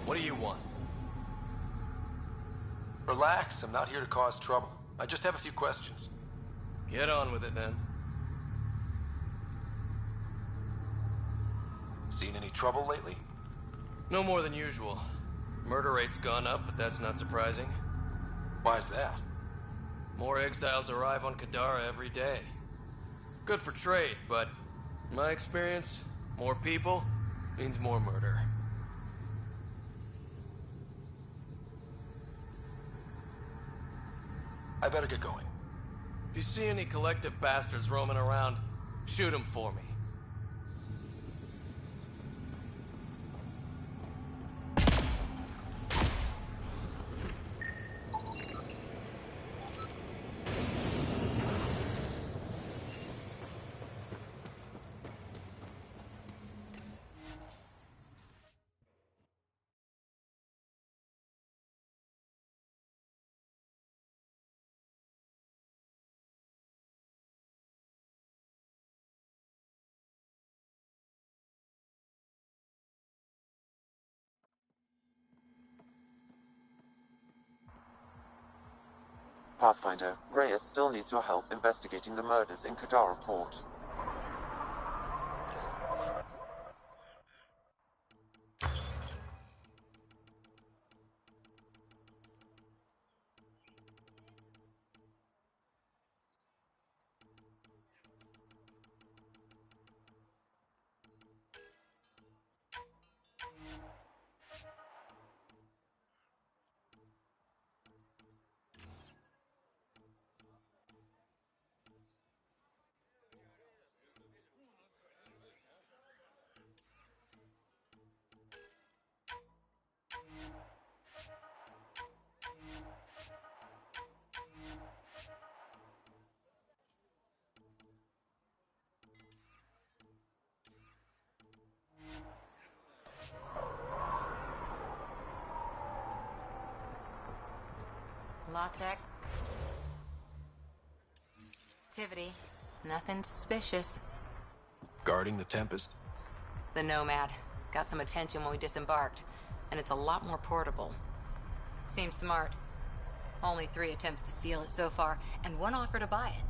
What do you want? Relax, I'm not here to cause trouble. I just have a few questions. Get on with it, then. Seen any trouble lately? No more than usual. Murder rate's gone up, but that's not surprising. Why's that? More exiles arrive on Pandora every day. Good for trade, but in my experience, more people means more murder. I better get going. If you see any collective bastards roaming around, shoot them for me. Pathfinder, Reyes still needs your help investigating the murders in Pandora Port. Lots of activity. Nothing suspicious. Guarding the Tempest? The Nomad. Got some attention when we disembarked, and it's a lot more portable. Seems smart. Only 3 attempts to steal it so far, and 1 offer to buy it.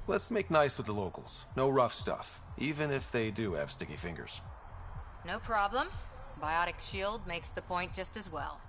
Let's make nice with the locals. No rough stuff, even if they do have sticky fingers. No problem. Biotic shield makes the point just as well.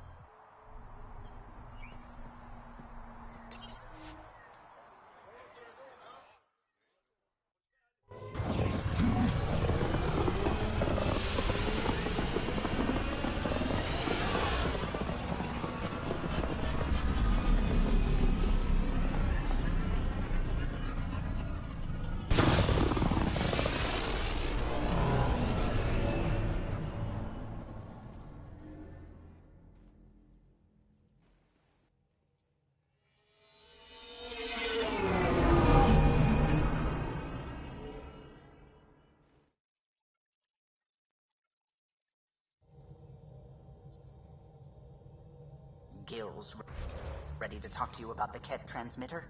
Gil's ready to talk to you about the Ket transmitter?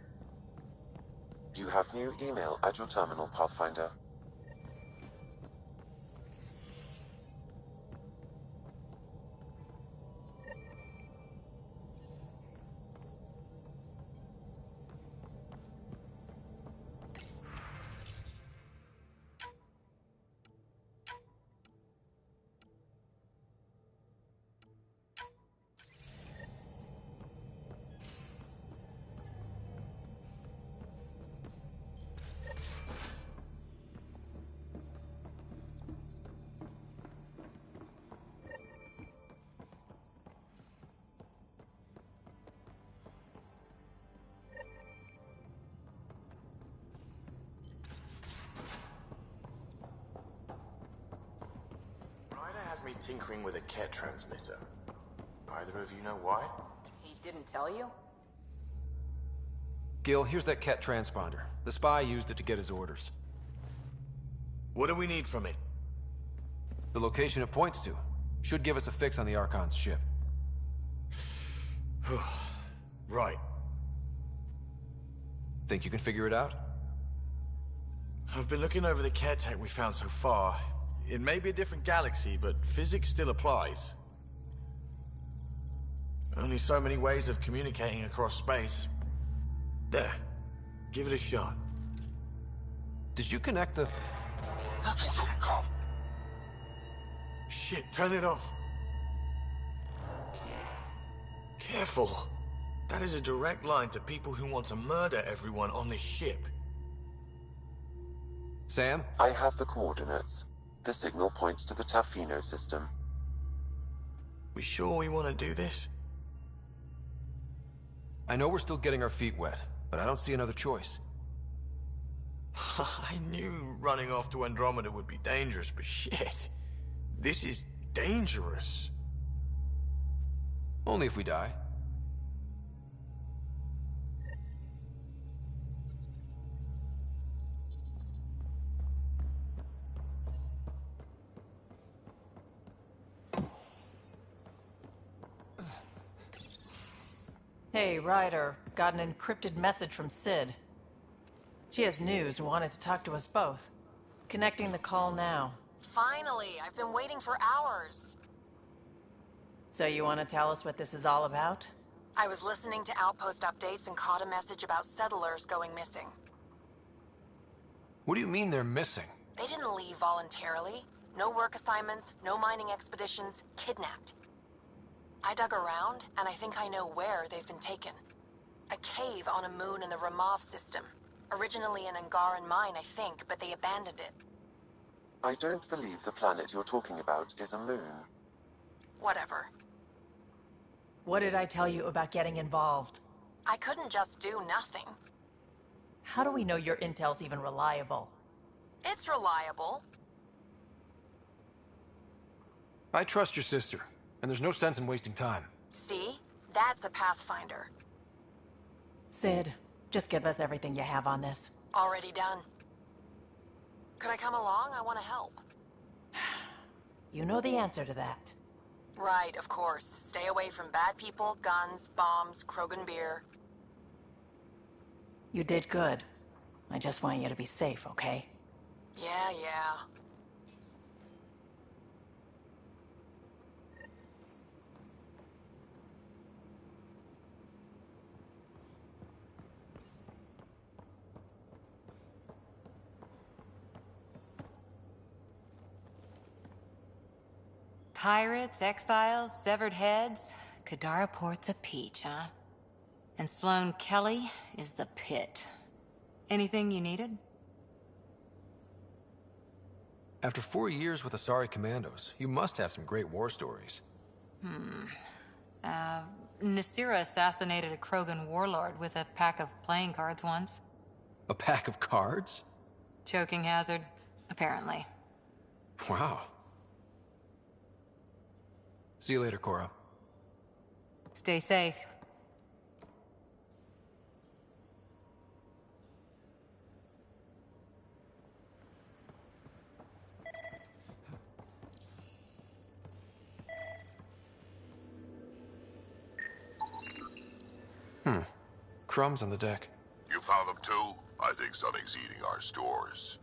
You have new email at your terminal, Pathfinder. Has me tinkering with a Ket transmitter. Either of you know why? He didn't tell you? Gil, here's that Ket transponder. The spy used it to get his orders. What do we need from it? The location it points to should give us a fix on the Archon's ship. Right. Think you can figure it out? I've been looking over the Ket tech we found so far. it may be a different galaxy, but physics still applies. Only so many ways of communicating across space. There. Give it a shot. Did you connect the... Shit, turn it off. Careful. That is a direct line to people who want to murder everyone on this ship. Sam? I have the coordinates. The signal points to the Tafino system. We sure we want to do this? I know we're still getting our feet wet, but I don't see another choice. I knew running off to Andromeda would be dangerous, but shit. This is dangerous. Only if we die. Hey, Ryder. Got an encrypted message from Sid. She has news and wanted to talk to us both. Connecting the call now. Finally! I've been waiting for hours. So you want to tell us what this is all about? I was listening to Outpost updates and caught a message about settlers going missing. What do you mean they're missing? They didn't leave voluntarily. No work assignments, no mining expeditions, kidnapped. I dug around, and I think I know where they've been taken. A cave on a moon in the Ramov system. Originally an Angaran mine, I think, but they abandoned it. I don't believe the planet you're talking about is a moon. Whatever. What did I tell you about getting involved? I couldn't just do nothing. How do we know your intel's even reliable? It's reliable. I trust your sister, and there's no sense in wasting time. See? That's a Pathfinder. Sid, just give us everything you have on this. Already done. Could I come along? I want to help. You know the answer to that. Right, of course. Stay away from bad people, guns, bombs, Krogan beer. You did good. I just want you to be safe, okay? Yeah. Pirates, exiles, severed heads. Kadara Port's a peach, huh? And Sloane Kelly is the pit. Anything you needed? After 4 years with Asari Commandos, you must have some great war stories. Nasira assassinated a Krogan warlord with a pack of playing cards once. A pack of cards? Choking hazard, apparently. Wow. See you later, Cora. Stay safe. Crumbs on the deck. You found them too? I think something's eating our stores.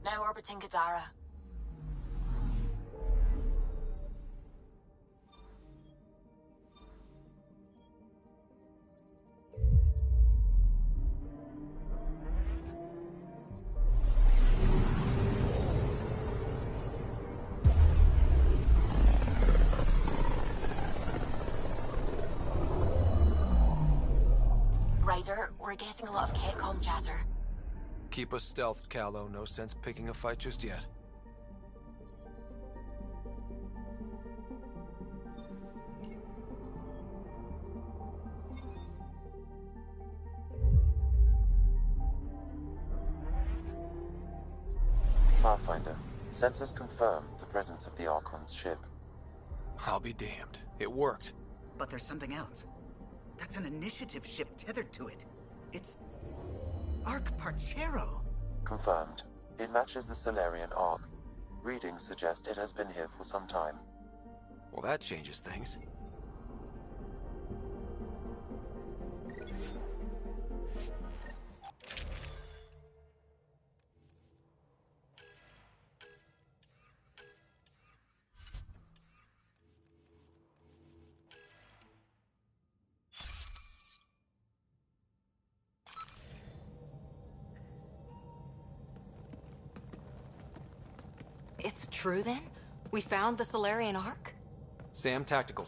Now orbiting Gadara. Ryder, we're getting a lot of Catcom chatter. Keep us stealthed, Callow. No sense picking a fight just yet. Pathfinder, sensors confirm the presence of the Archon's ship. I'll be damned. It worked. But there's something else. That's an initiative ship tethered to it. It's... Arc Parchero. Confirmed. It matches the Solarian Arc. Readings suggest it has been here for some time. Well, that changes things. It's true then? We found the Solarian Ark? Sam, tactical.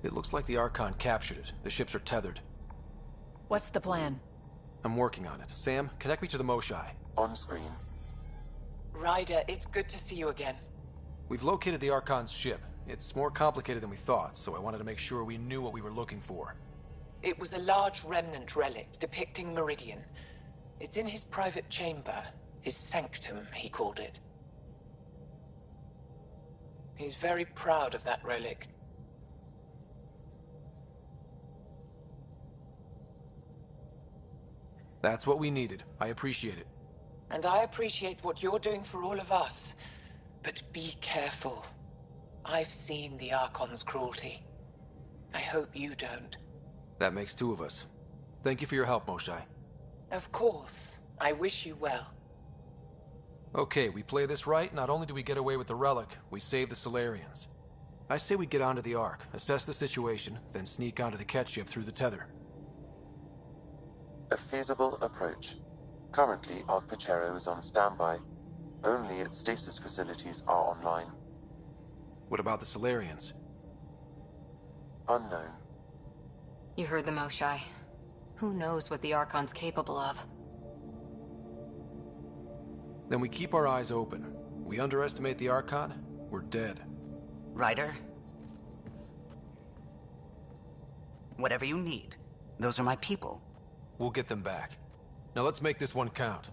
It looks like the Archon captured it. The ships are tethered. What's the plan? I'm working on it. Sam, connect me to the Moshai. On screen. Ryder, it's good to see you again. We've located the Archon's ship. It's more complicated than we thought, so I wanted to make sure we knew what we were looking for. It was a large remnant relic depicting Meridian. It's in his private chamber. His sanctum, he called it. He's very proud of that relic. That's what we needed. I appreciate it. And I appreciate what you're doing for all of us. But be careful. I've seen the Archon's cruelty. I hope you don't. That makes two of us. Thank you for your help, Moshai. Of course. I wish you well. Okay, we play this right, not only do we get away with the relic, we save the Solarians. I say we get onto the Ark, assess the situation, then sneak onto the Ket ship through the tether. A feasible approach. Currently, Arc Parchero is on standby. Only its stasis facilities are online. What about the Solarians? Unknown. You heard the Moshai. Who knows what the Archon's capable of? Then we keep our eyes open. We underestimate the Archon, we're dead. Ryder? Whatever you need. Those are my people. We'll get them back. Now let's make this one count.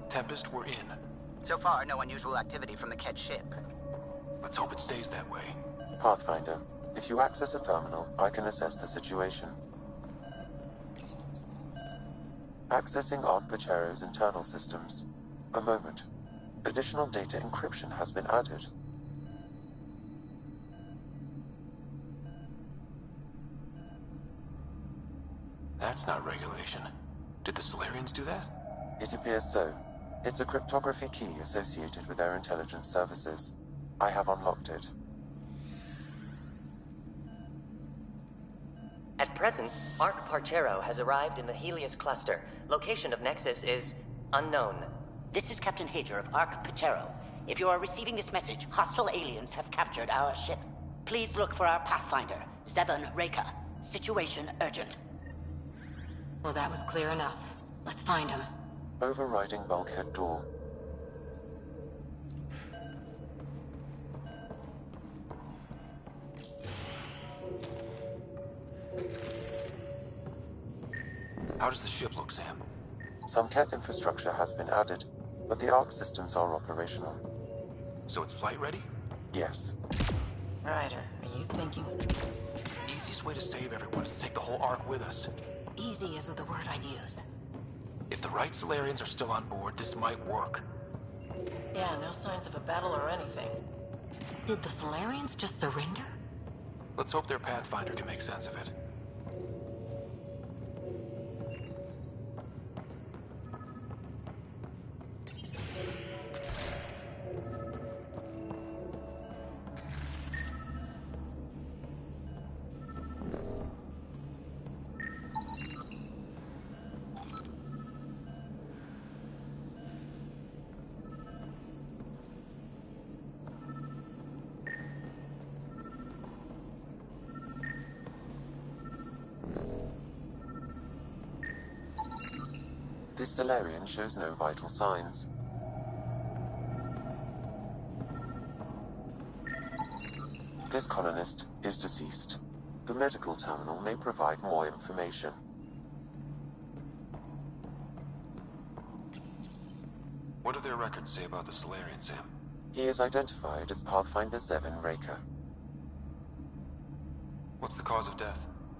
Tempest, we're in. So far, no unusual activity from the Ket ship. Let's hope it stays that way. Pathfinder, if you access a terminal, I can assess the situation. Accessing Arc Parchero's internal systems. A moment. Additional data encryption has been added. That's not regulation. Did the Solarians do that? It appears so. It's a cryptography key associated with their intelligence services. I have unlocked it. At present, Arc Parchero has arrived in the Helios cluster. Location of Nexus is unknown. This is Captain Hager of Arc Parchero. If you are receiving this message, hostile aliens have captured our ship. Please look for our Pathfinder, Zevon Reka. Situation urgent. Well, that was clear enough. Let's find him. Overriding bulkhead door. How does the ship look, Sam? Some CAT infrastructure has been added, but the ARC systems are operational. So it's flight ready? Yes. Ryder, are you thinking? Easiest way to save everyone is to take the whole Ark with us. Easy isn't the word I'd use. If the right Solarians are still on board, this might work. Yeah, no signs of a battle or anything. Did the Solarians just surrender? Let's hope their Pathfinder can make sense of it. This Solarian shows no vital signs. This colonist is deceased. The medical terminal may provide more information. What do their records say about the Solarian, Sam? He is identified as Pathfinder Zevon Raker. What's the cause of death?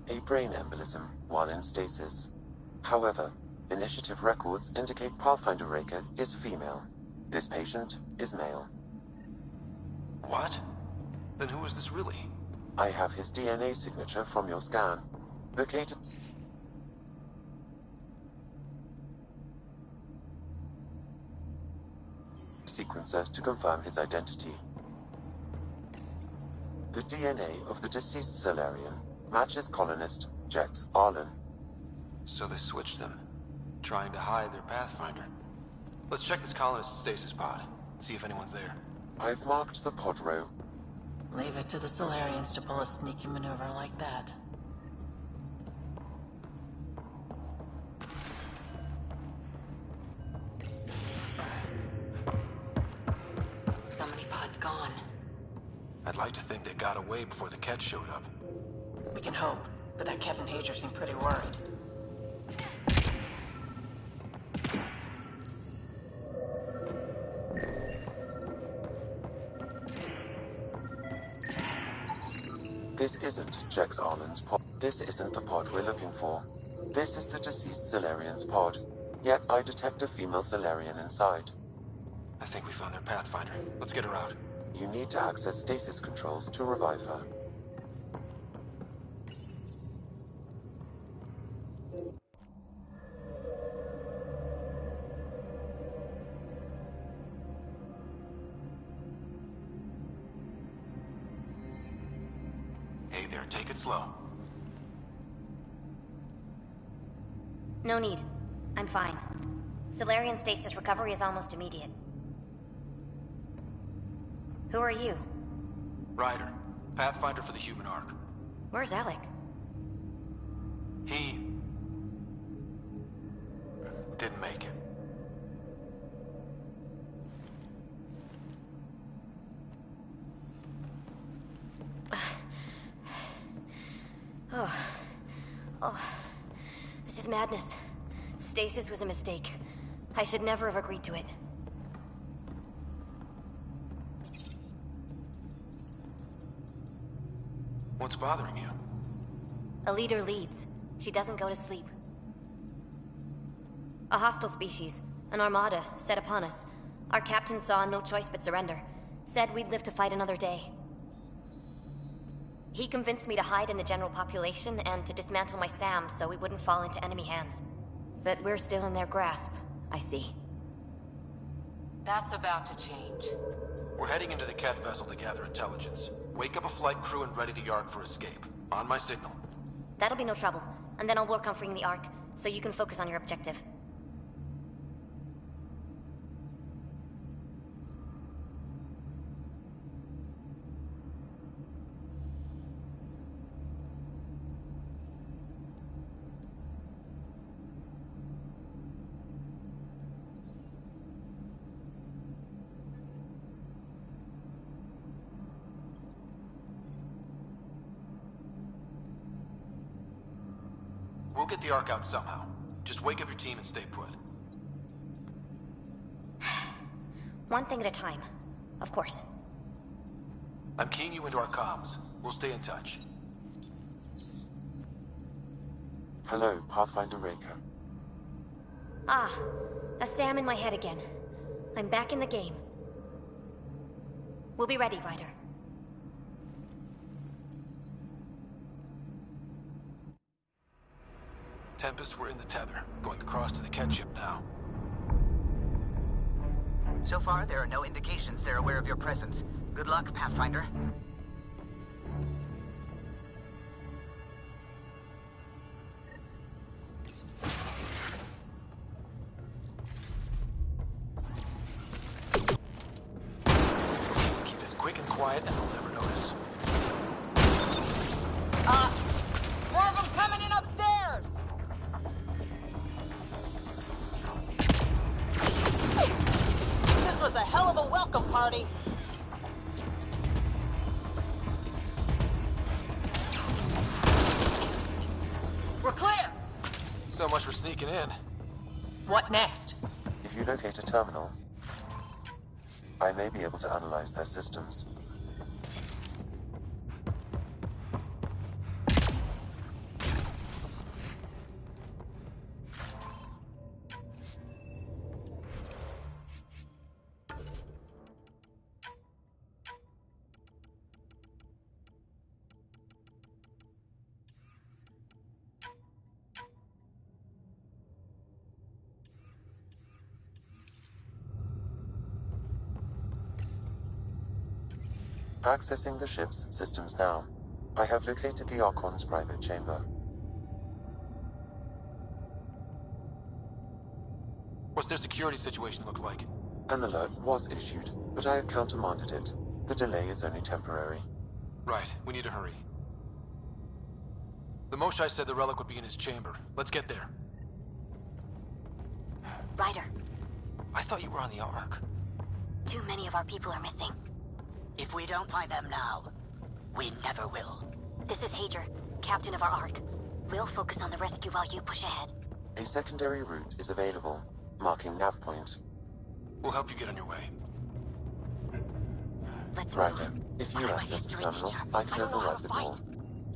A brain embolism while in stasis. However, initiative records indicate Pathfinder Raker is female. This patient is male. What? Then who is this really? I have his DNA signature from your scan. Located... sequencer to confirm his identity. The DNA of the deceased Solarian matches colonist Jex Arlen. So they switched them, trying to hide their Pathfinder. Let's check this colonist's stasis pod, see if anyone's there. I've marked the pod row. Leave it to the Solarians to pull a sneaky maneuver like that. So many pods gone. I'd like to think they got away before the Ket showed up. We can hope, but that Captain Hager seemed pretty worried. This isn't Jex Arlen's pod. This isn't the pod we're looking for. This is the deceased Solarian's pod. Yet I detect a female Solarian inside. I think we found their Pathfinder. Let's get her out. You need to access stasis controls to revive her. Hey there, take it slow. No need. I'm fine. Solarian stasis recovery is almost immediate. Who are you? Ryder, Pathfinder for the human Ark. Where's Alec? He... didn't make it. Oh, this is madness. Stasis was a mistake. I should never have agreed to it. What's bothering you? A leader leads. She doesn't go to sleep. A hostile species, an armada, set upon us. Our captain saw no choice but surrender. Said we'd live to fight another day. He convinced me to hide in the general population and to dismantle my SAM so we wouldn't fall into enemy hands. But we're still in their grasp, I see. That's about to change. We're heading into the Ket vessel to gather intelligence. Wake up a flight crew and ready the Ark for escape. On my signal. That'll be no trouble. And then I'll work on freeing the Ark, so you can focus on your objective. We'll get the Ark out somehow. Just wake up your team and stay put. One thing at a time. Of course. I'm keying you into our comms. We'll stay in touch. Hello, Pathfinder Raker. Ah, a Sam in my head again. I'm back in the game. We'll be ready, Ryder. Tempest, we're in the tether. Going across to the catch ship now. So far, there are no indications they're aware of your presence. Good luck, Pathfinder. Keep this quick and quiet and they'll never notice. More of them coming in upstairs! This was a hell of a welcome party. We're clear! So much for sneaking in. What next? If you locate a terminal, I may be able to analyze their systems. Accessing the ship's systems now. I have located the Archon's private chamber. What's their security situation look like? An alert was issued, but I have countermanded it. The delay is only temporary. Right, we need to hurry. The Moshai said the relic would be in his chamber. Let's get there. Ryder, I thought you were on the Ark. too many of our people are missing. If we don't find them now, we never will. This is Hager, captain of our Ark. We'll focus on the rescue while you push ahead. A secondary route is available, marking nav point. We'll help you get on your way. Let's Ryder, move. if you I'm a access the history terminal, teacher. I can don't know how override to the fight. door.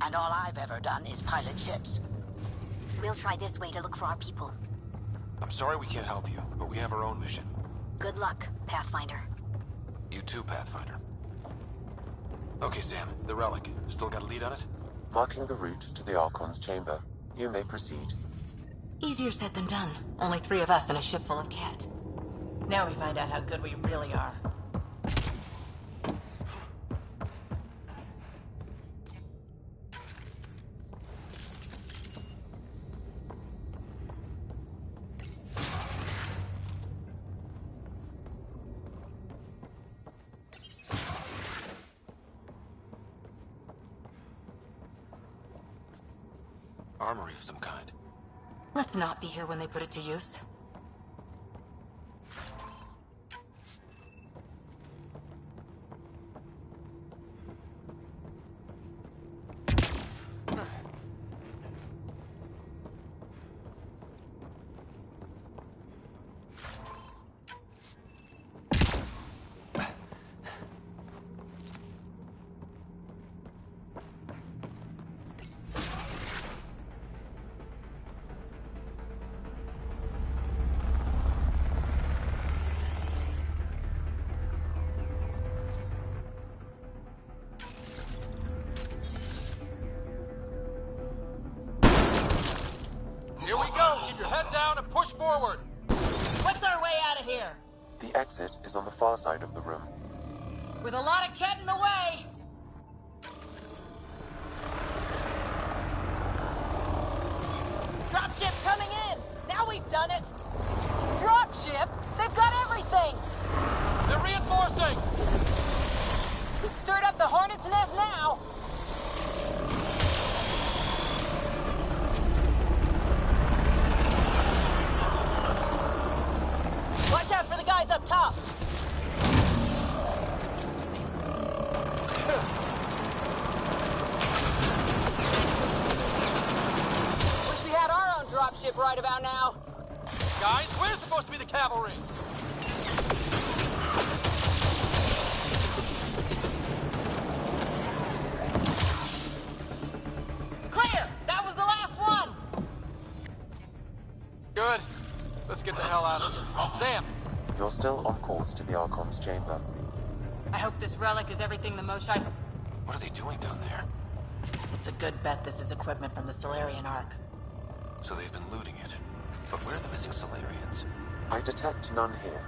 And all I've ever done is pilot ships. We'll try this way to look for our people. I'm sorry we can't help you, but we have our own mission. Good luck, Pathfinder. You too, Pathfinder. Okay, Sam, the relic. Still got a lead on it? Marking the route to the Archon's chamber. You may proceed. Easier said than done. Only 3 of us and a ship full of cat. Now we find out how good we really are. Armory of some kind. Let's not be here when they put it to use. Push forward! What's our way out of here? The exit is on the far side of the room. With a lot of cat in the way! Dropship coming in! Now we've done it! Dropship? They've got everything! They're reinforcing! We've stirred up the hornet's nest now! Watch out for the guys up top! Wish we had our own dropship right about now. Guys, we're supposed to be the cavalry! good. Let's get the hell out of here. Sam! You're still on course to the Archon's chamber. I hope this relic is everything the Moshai... What are they doing down there? It's a good bet this is equipment from the Solarian Ark. So they've been looting it. But where are the missing Solarians? I detect none here.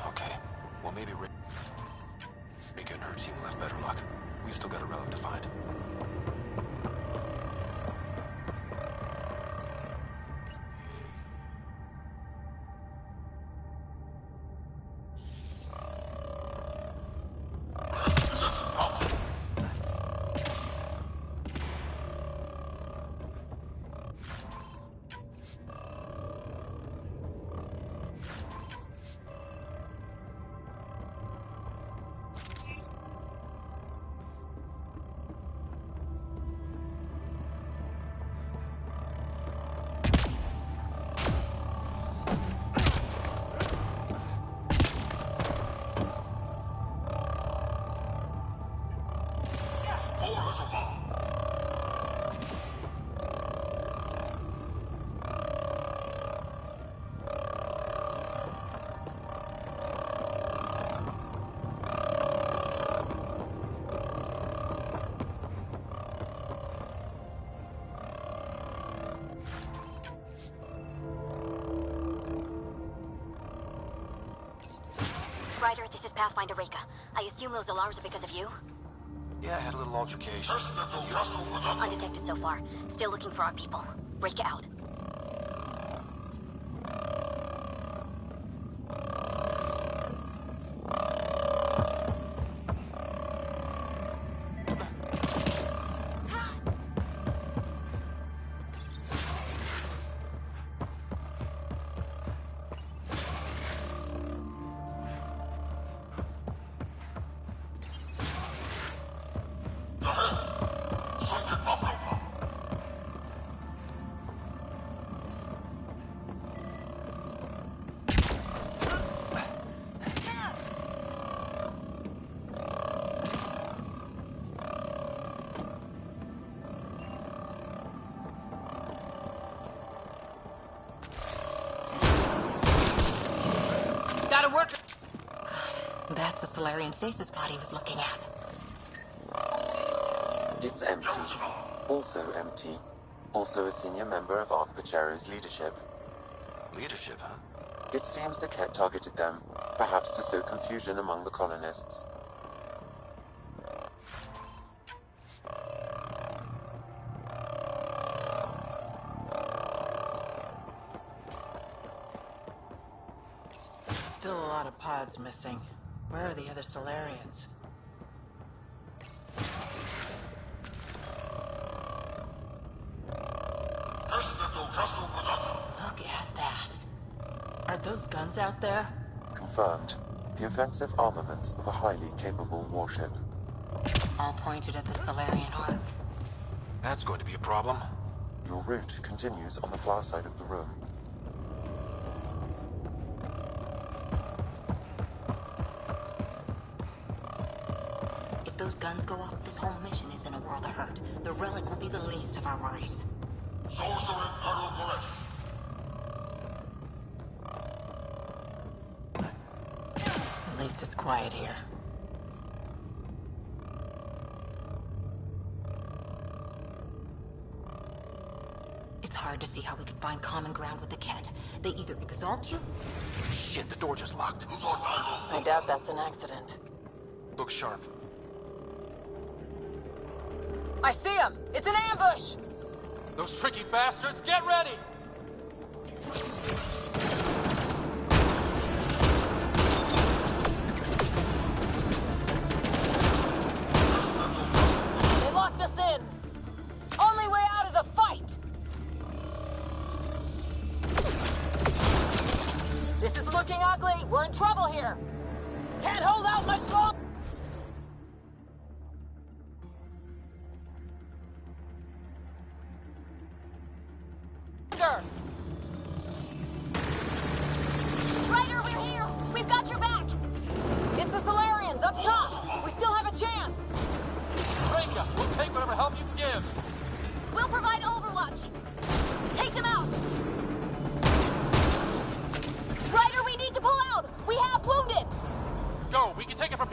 Okay. Well, maybe Rika and her team will have better luck. We've still got a relic to find. Ryder, this is Pathfinder Reka. I assume those alarms are because of you? Yeah, I had a little altercation. Undetected so far. Still looking for our people. Reka out. That's the Solarian stasis pod he was looking at. It's empty. Also empty. Also a senior member of Ark Pachero's leadership. Leadership, huh? It seems the Ket targeted them, perhaps to sow confusion among the colonists. Still a lot of pods missing. Where are the other Solarians? Look at that. Are those guns out there? Confirmed. The offensive armaments of a highly capable warship. All pointed at the Solarian Ark. That's going to be a problem. Your route continues on the far side of the room. If those guns go off, this whole mission is in a world of hurt. The relic will be the least of our worries. At least it's quiet here. It's hard to see how we could find common ground with the Ket. They either exalt you... Shit, the door just locked. I doubt that's an accident. Look sharp. I see him! It's an ambush! Those tricky bastards, get ready! They locked us in! Only way out is a fight! This is looking ugly! We're in trouble here! Can't hold out much longer! Ryder, we're here! We've got your back! It's the Solarians, up top! We still have a chance! Reka, we'll take whatever help you can give. We'll provide overwatch! Take them out!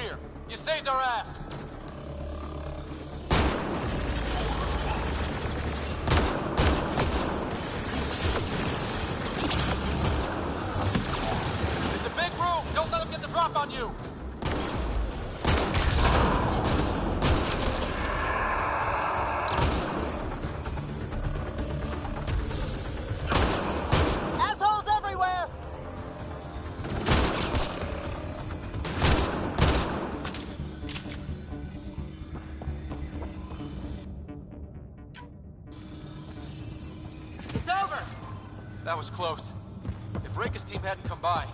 here. You saved our ass. It's a big room. Don't let them get the drop on you. Assholes everywhere! It's over! That was close. If Reika's team hadn't come by...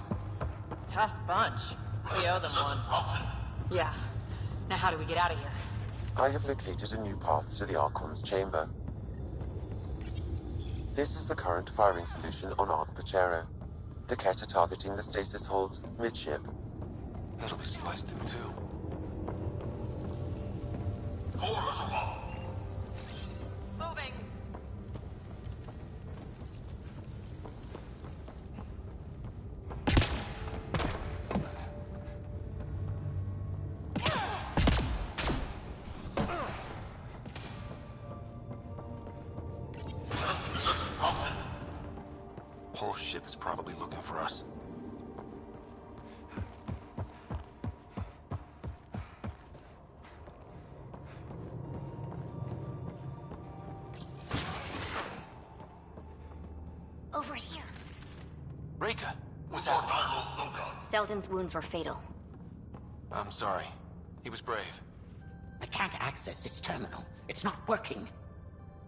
Tough bunch. We owe them one. Yeah. Now how do we get out of here? I have located a new path to the Archon's chamber. This is the current firing solution on Arc Pachero. The Ket are targeting the stasis holds midship. That'll be sliced in two. Moving. Whole ship is probably looking for us. Over here. Reika, what's happening? Selden's wounds were fatal. I'm sorry. He was brave. I can't access this terminal. It's not working.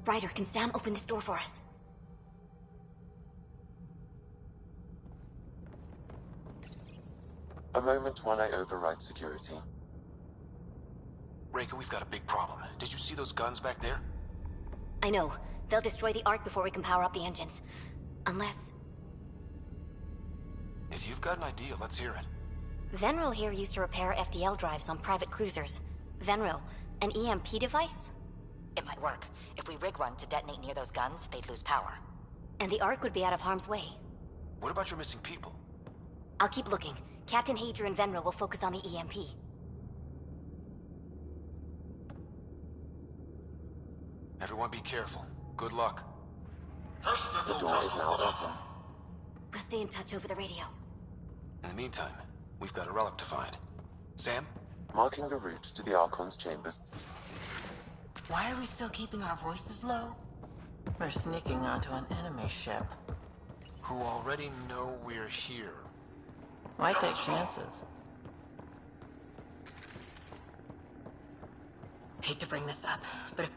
Ryder, can Sam open this door for us? A moment while I override security. Reika, we've got a big problem. Did you see those guns back there? I know. They'll destroy the Ark before we can power up the engines. Unless... If you've got an idea, let's hear it. Venril here used to repair FDL drives on private cruisers. Venril, an EMP device? It might work. If we rig one to detonate near those guns, they'd lose power. And the Ark would be out of harm's way. What about your missing people? I'll keep looking. Captain Hadra and Venril will focus on the EMP. Everyone be careful. Good luck. The door is now open. We'll stay in touch over the radio. In the meantime, we've got a relic to find. Sam? Marking the route to the Archon's chambers. Why are we still keeping our voices low? We're sneaking onto an enemy ship. Who already know we're here. Why take chances? Hate to bring this up, but if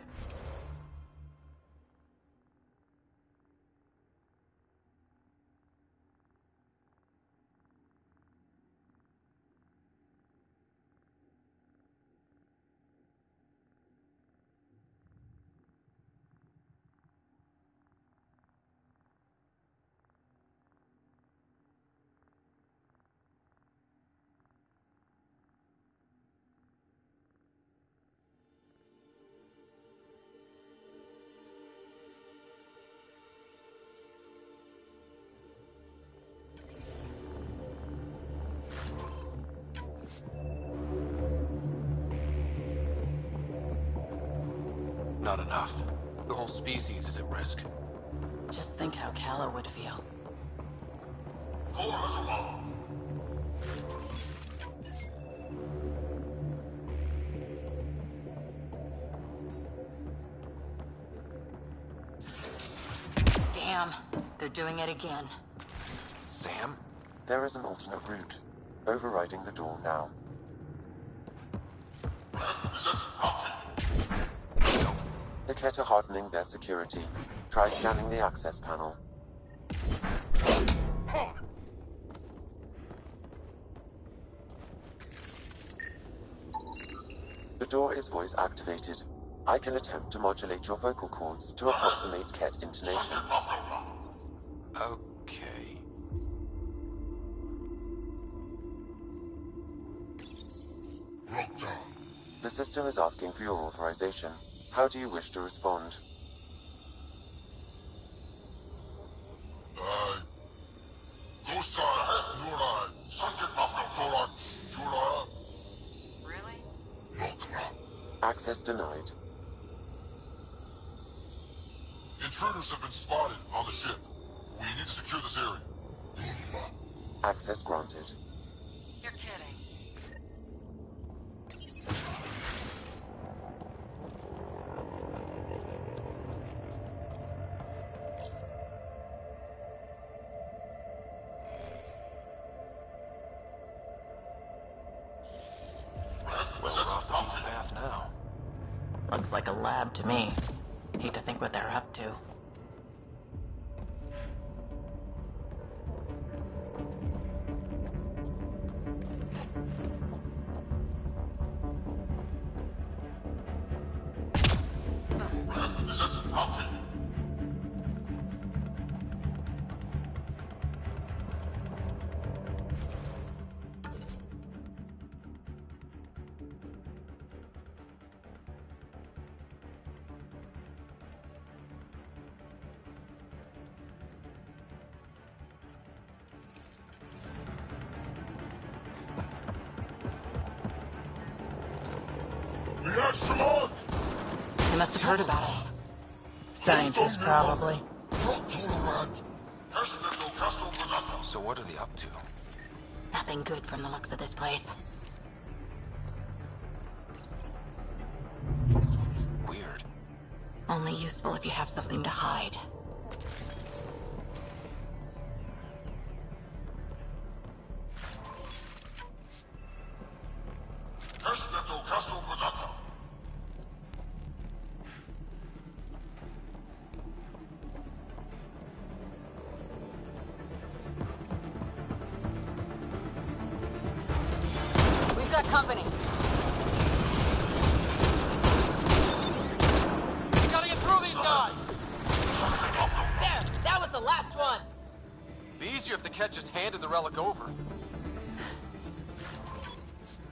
Not enough. The whole species is at risk. Just think how Kala would feel. damn, they're doing it again. Sam? There is an alternate route. Overriding the door now. The Ket are hardening their security. Try scanning the access panel. The door is voice activated. I can attempt to modulate your vocal cords to approximate Ket intonation. Okay. The system is asking for your authorization. How do you wish to respond? Access denied. Intruders have been spotted on the ship. We need to secure this area. Access granted. You're kidding. Well, we're off the beaten path now. Looks like a lab to me. Hate to think what they're up to. Is that Humpty? The astronaut! They must have heard about it. Scientists, probably. So what are they up to? Nothing good from the looks of this place. Weird. Only useful if you have something to hide. We've got company. We gotta get through these guys! There! That was the last one! Be easier if the Ket just handed the relic over.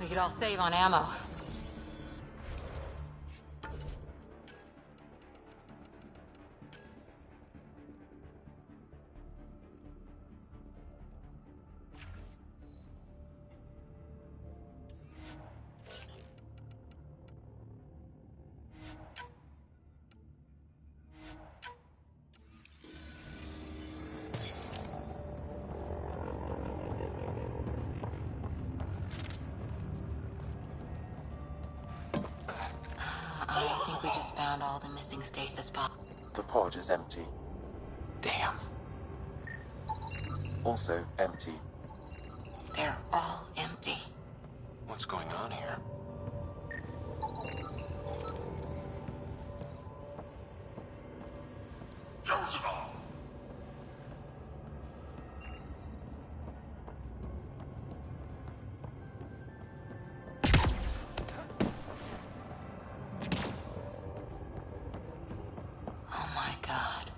We could all save on ammo. I think we just found all the missing stasis pods. The pod is empty. Damn. Also empty. They're all empty. What's going on here? Oh my god.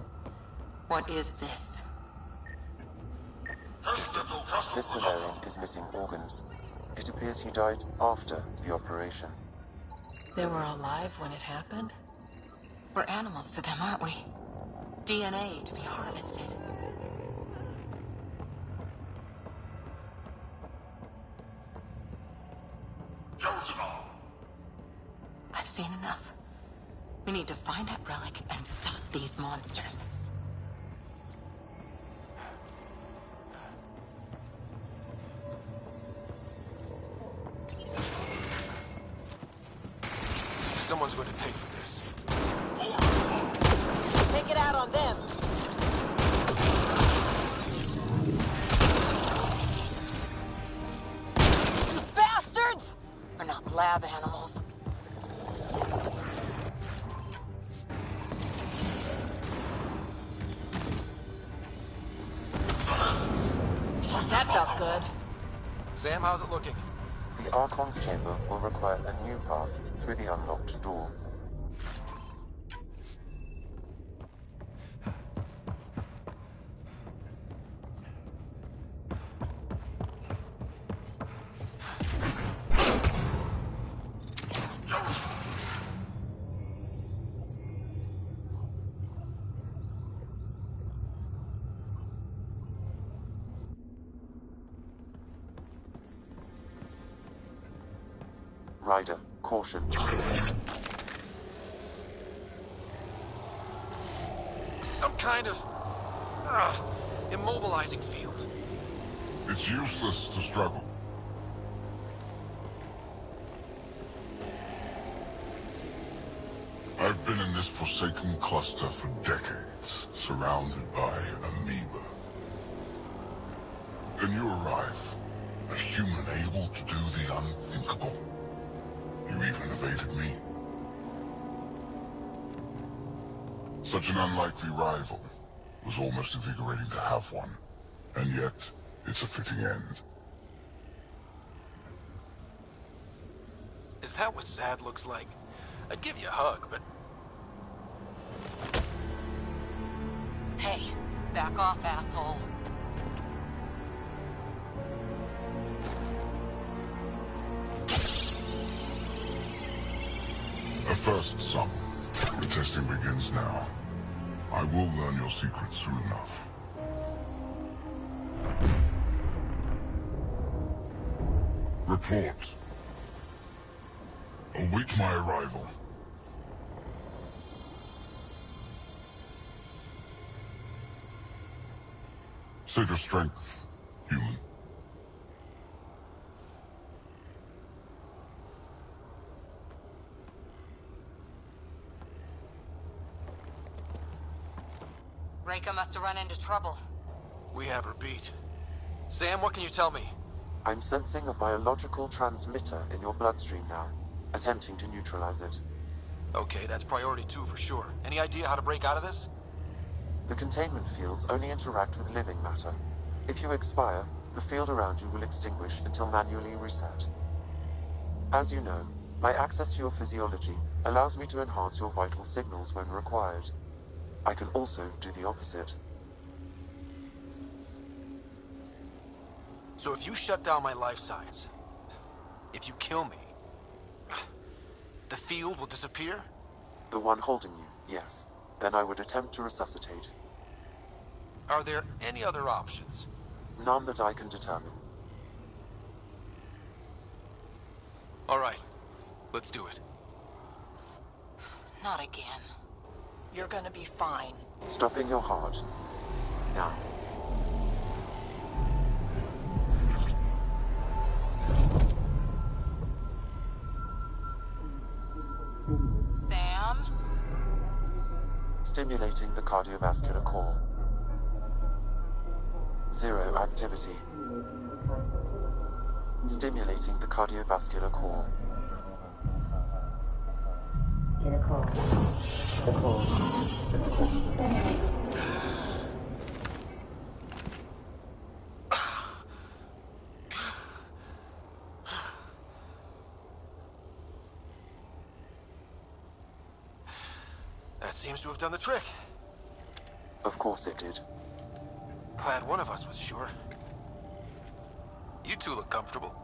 What is this? This Solarian is missing organs. It appears he died after the operation. They were alive when it happened? We're animals to them, aren't we? DNA to be harvested. I've seen enough. We need to find that relic and stop these monsters. Someone's going to pay for this. Take it out on them. You bastards! We're not lab animals. That felt good. Sam, how's it looking? The Archon's chamber will require a new path through the unlocked door. Ryder, Caution. Some kind of immobilizing field. It's useless to struggle. I've been in this forsaken cluster for decades, surrounded by amoeba. Then you arrive, a human able to do the unthinkable. You even evaded me. Such an unlikely rival. Was almost invigorating to have one. And yet, it's a fitting end. Is that what sad looks like? I'd give you a hug, but... Hey, back off, asshole. A first, son. The testing begins now. I will learn your secrets soon enough. Report. Await my arrival. Save your strength, human. Reika must have run into trouble. We have her beat. Sam, what can you tell me? I'm sensing a biological transmitter in your bloodstream now, attempting to neutralize it. Okay, that's priority 2 for sure. Any idea how to break out of this? The containment fields only interact with living matter. If you expire, the field around you will extinguish until manually reset. As you know, my access to your physiology allows me to enhance your vital signals when required. I can also do the opposite. So if you shut down my life signs, if you kill me, the field will disappear? The one holding you, yes. Then I would attempt to resuscitate. Are there any other options? None that I can determine. All right, let's do it. Not again. You're gonna be fine. Stopping your heart. Now. Sam? Stimulating the cardiovascular core. 0 activity. Stimulating the cardiovascular core. That seems to have done the trick. Of course it did. Glad one of us was sure. You two look comfortable.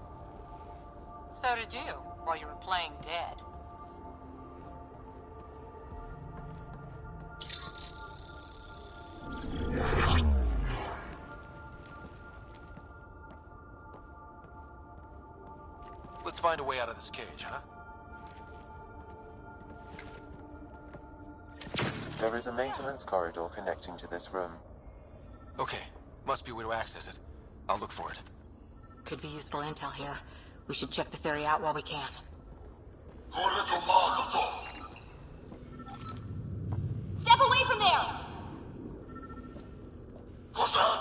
So did you, while you were playing dead. Let's find a way out of this cage, huh? There is a maintenance corridor connecting to this room. Okay, must be a way to access it. I'll look for it. Could be useful intel here. We should check this area out while we can. Step away from there! What's that?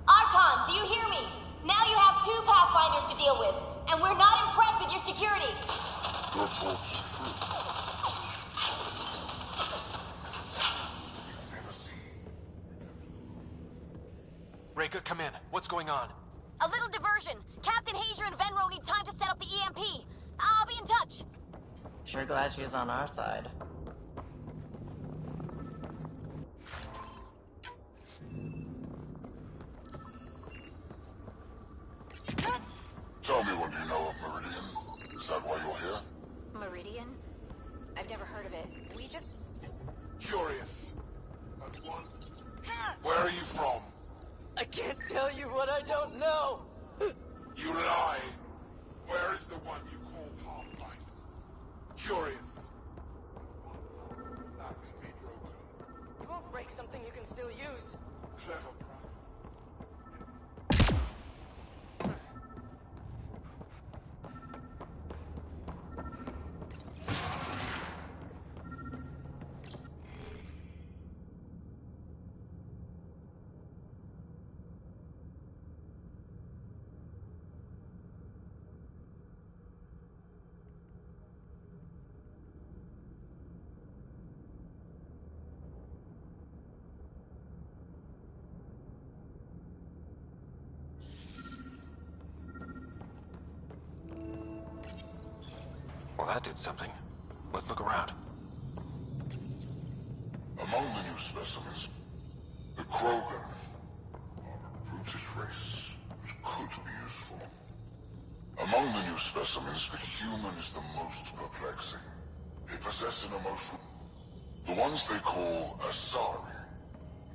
Archon, do you hear me? Now you have 2 Pathfinders to deal with, and we're not impressed with your security. Report's true. Reika, come in. What's going on? A little diversion. Captain Hager and Venro need time to set up the EMP. I'll be in touch. Sure glad she's on our side. Tell me what you know of Meridian. Is that why you're here? Meridian? I've never heard of it. We just... Curious. That's one. Help! Where are you from? I can't tell you what I don't know. You lie. Where is the one you call Pathfinder? Curious. That's mediocre. You won't break something you can still use. Clever. Well, that did something. Let's look around. Among the new specimens, the Krogan are a brutish race which could be useful. Among the new specimens, the human is the most perplexing. They possess an emotion. The ones they call Asari.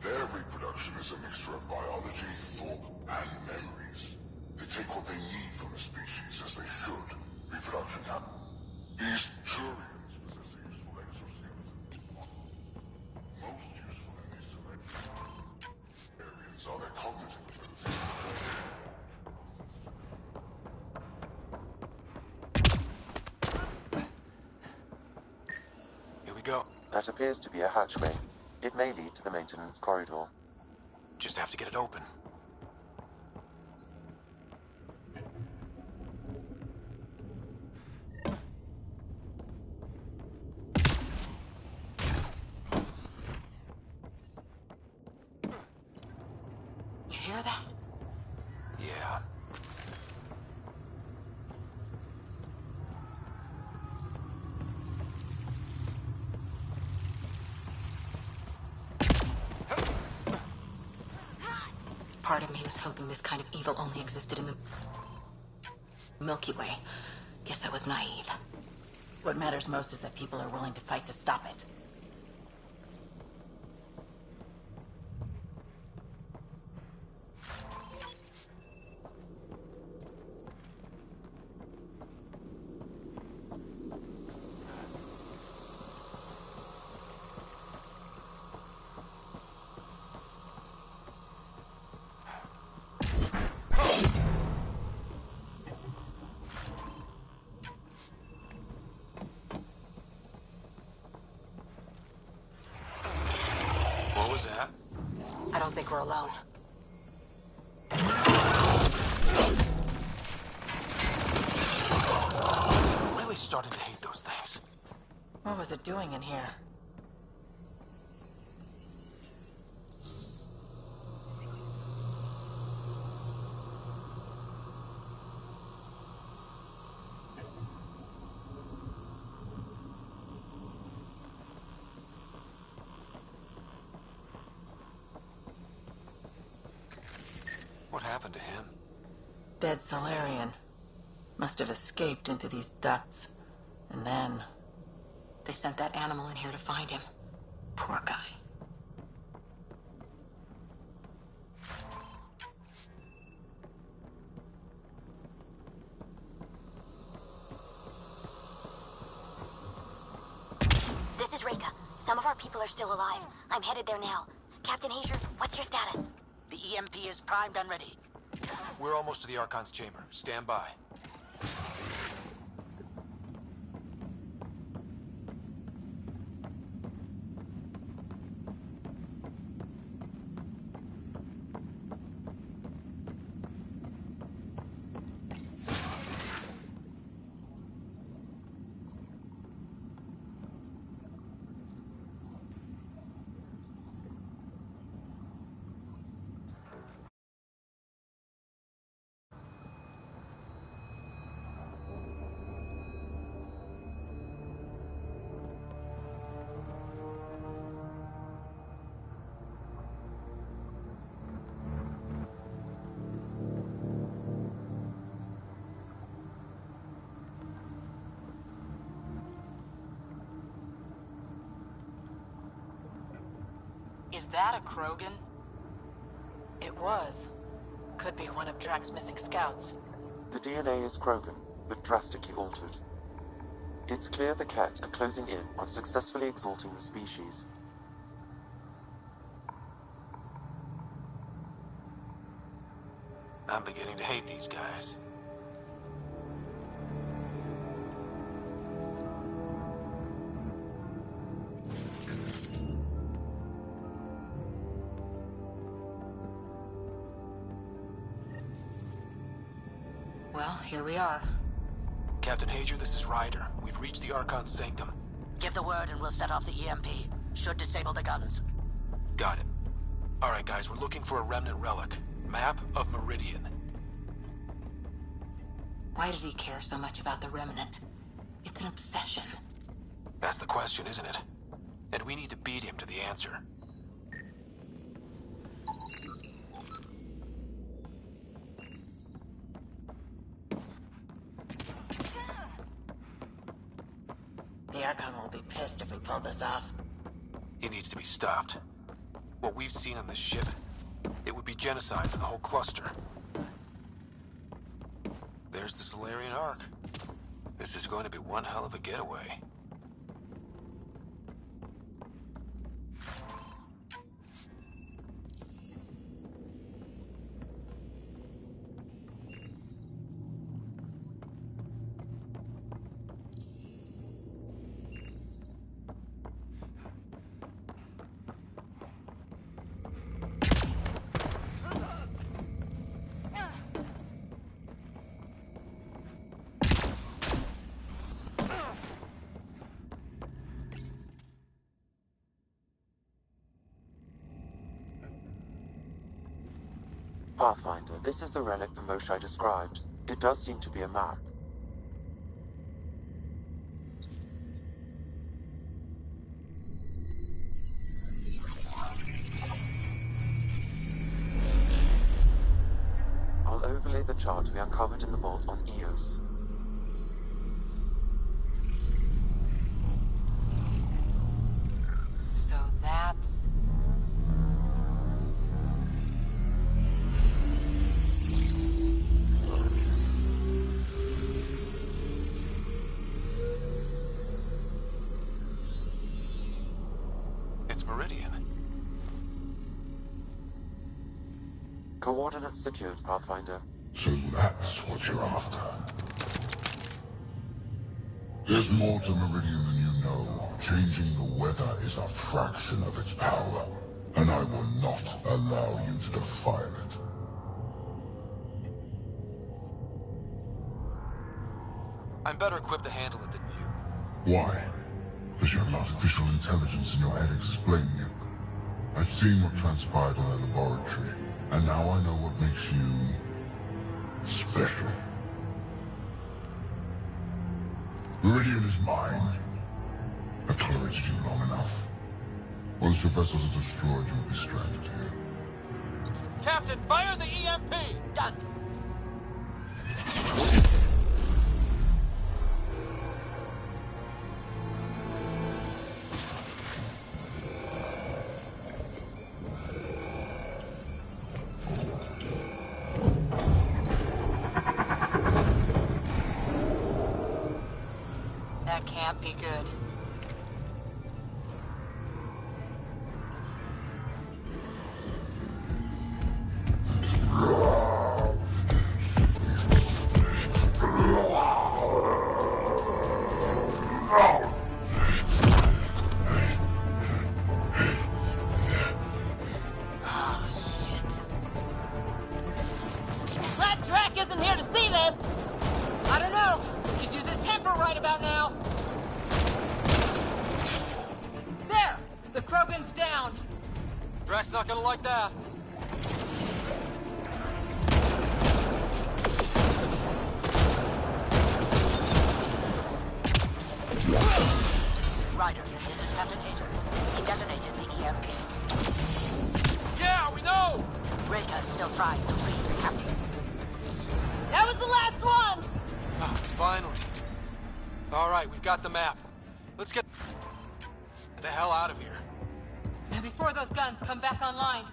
Their reproduction is a mixture of biology, thought, and memories. They take what they need from the species, as they should. Reproduction happens. These Turians possess a useful exoskeleton. Most useful in these select areas are their cognitive abilities. Here we go. That appears to be a hatchway. It may lead to the maintenance corridor. Just have to get it open. You hear that? Yeah. Part of me was hoping this kind of evil only existed in the Milky Way. Guess I was naive. What matters most is that people are willing to fight to stop it. What was that? I don't think we're alone. Really starting to hate those things. What was it doing in here? What happened to him? Dead Solarian. Must have escaped into these ducts. And then... They sent that animal in here to find him. Poor guy. This is Reka. Some of our people are still alive. I'm headed there now. Captain Hazer, what's your status? The EMP is primed and ready. We're almost to the Archon's chamber. Stand by. Is that a Krogan? It was. Could be one of Drax's missing scouts. The DNA is Krogan, but drastically altered. It's clear the Ket are closing in on successfully exalting the species. I'm beginning to hate these guys. Well, here we are. Captain Hager, this is Ryder. We've reached the Archon's sanctum. Give the word and we'll set off the EMP. Should disable the guns. Got it. Alright guys, we're looking for a remnant relic. Map of Meridian. Why does he care so much about the remnant? It's an obsession. That's the question, isn't it? And we need to beat him to the answer. The Archon will be pissed if we pull this off. He needs to be stopped. What we've seen on this ship, it would be genocide for the whole cluster. There's the Solarian Ark. This is going to be one hell of a getaway. Pathfinder, this is the relic the Moshai described. It does seem to be a map. I'll overlay the chart we uncovered in the vault on Eos. So that's... It's Meridian. Coordinates secured, Pathfinder. So that's what you're after. There's more to Meridian than you know. Changing the weather is a fraction of its power, and I will not allow you to defile it. I'm better equipped to handle it than you. Why? Because you have artificial intelligence in your head explaining it. I've seen what transpired in the laboratory, and now I know what makes you... special. Meridian is mine. I've tolerated you long enough. Once your vessels are destroyed, you'll be stranded here. Captain, fire the EMP! Done. That can't be good. Glad Drac isn't here to see this! I don't know. He'd use his temper right about now. There! The Krogan's down. Drax's not gonna like that. Ryder, this is Captain Hager. He detonated the EMP. Yeah, we know! Reka's still trying to free the captain. That was the last one! Ah, finally. Alright, we've got the map. Let's get the hell out of here. And before those guns come back online.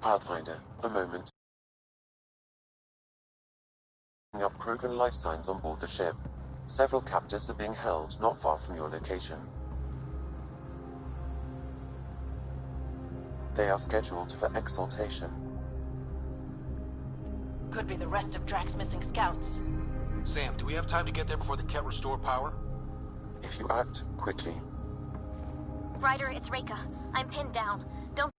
Pathfinder, a moment. Up Krogan life signs on board the ship. Several captives are being held not far from your location. They are scheduled for exaltation. Could be the rest of Drax's missing scouts. Sam, do we have time to get there before the Ket restore power? If you act quickly. Ryder, it's Reika. I'm pinned down. Don't...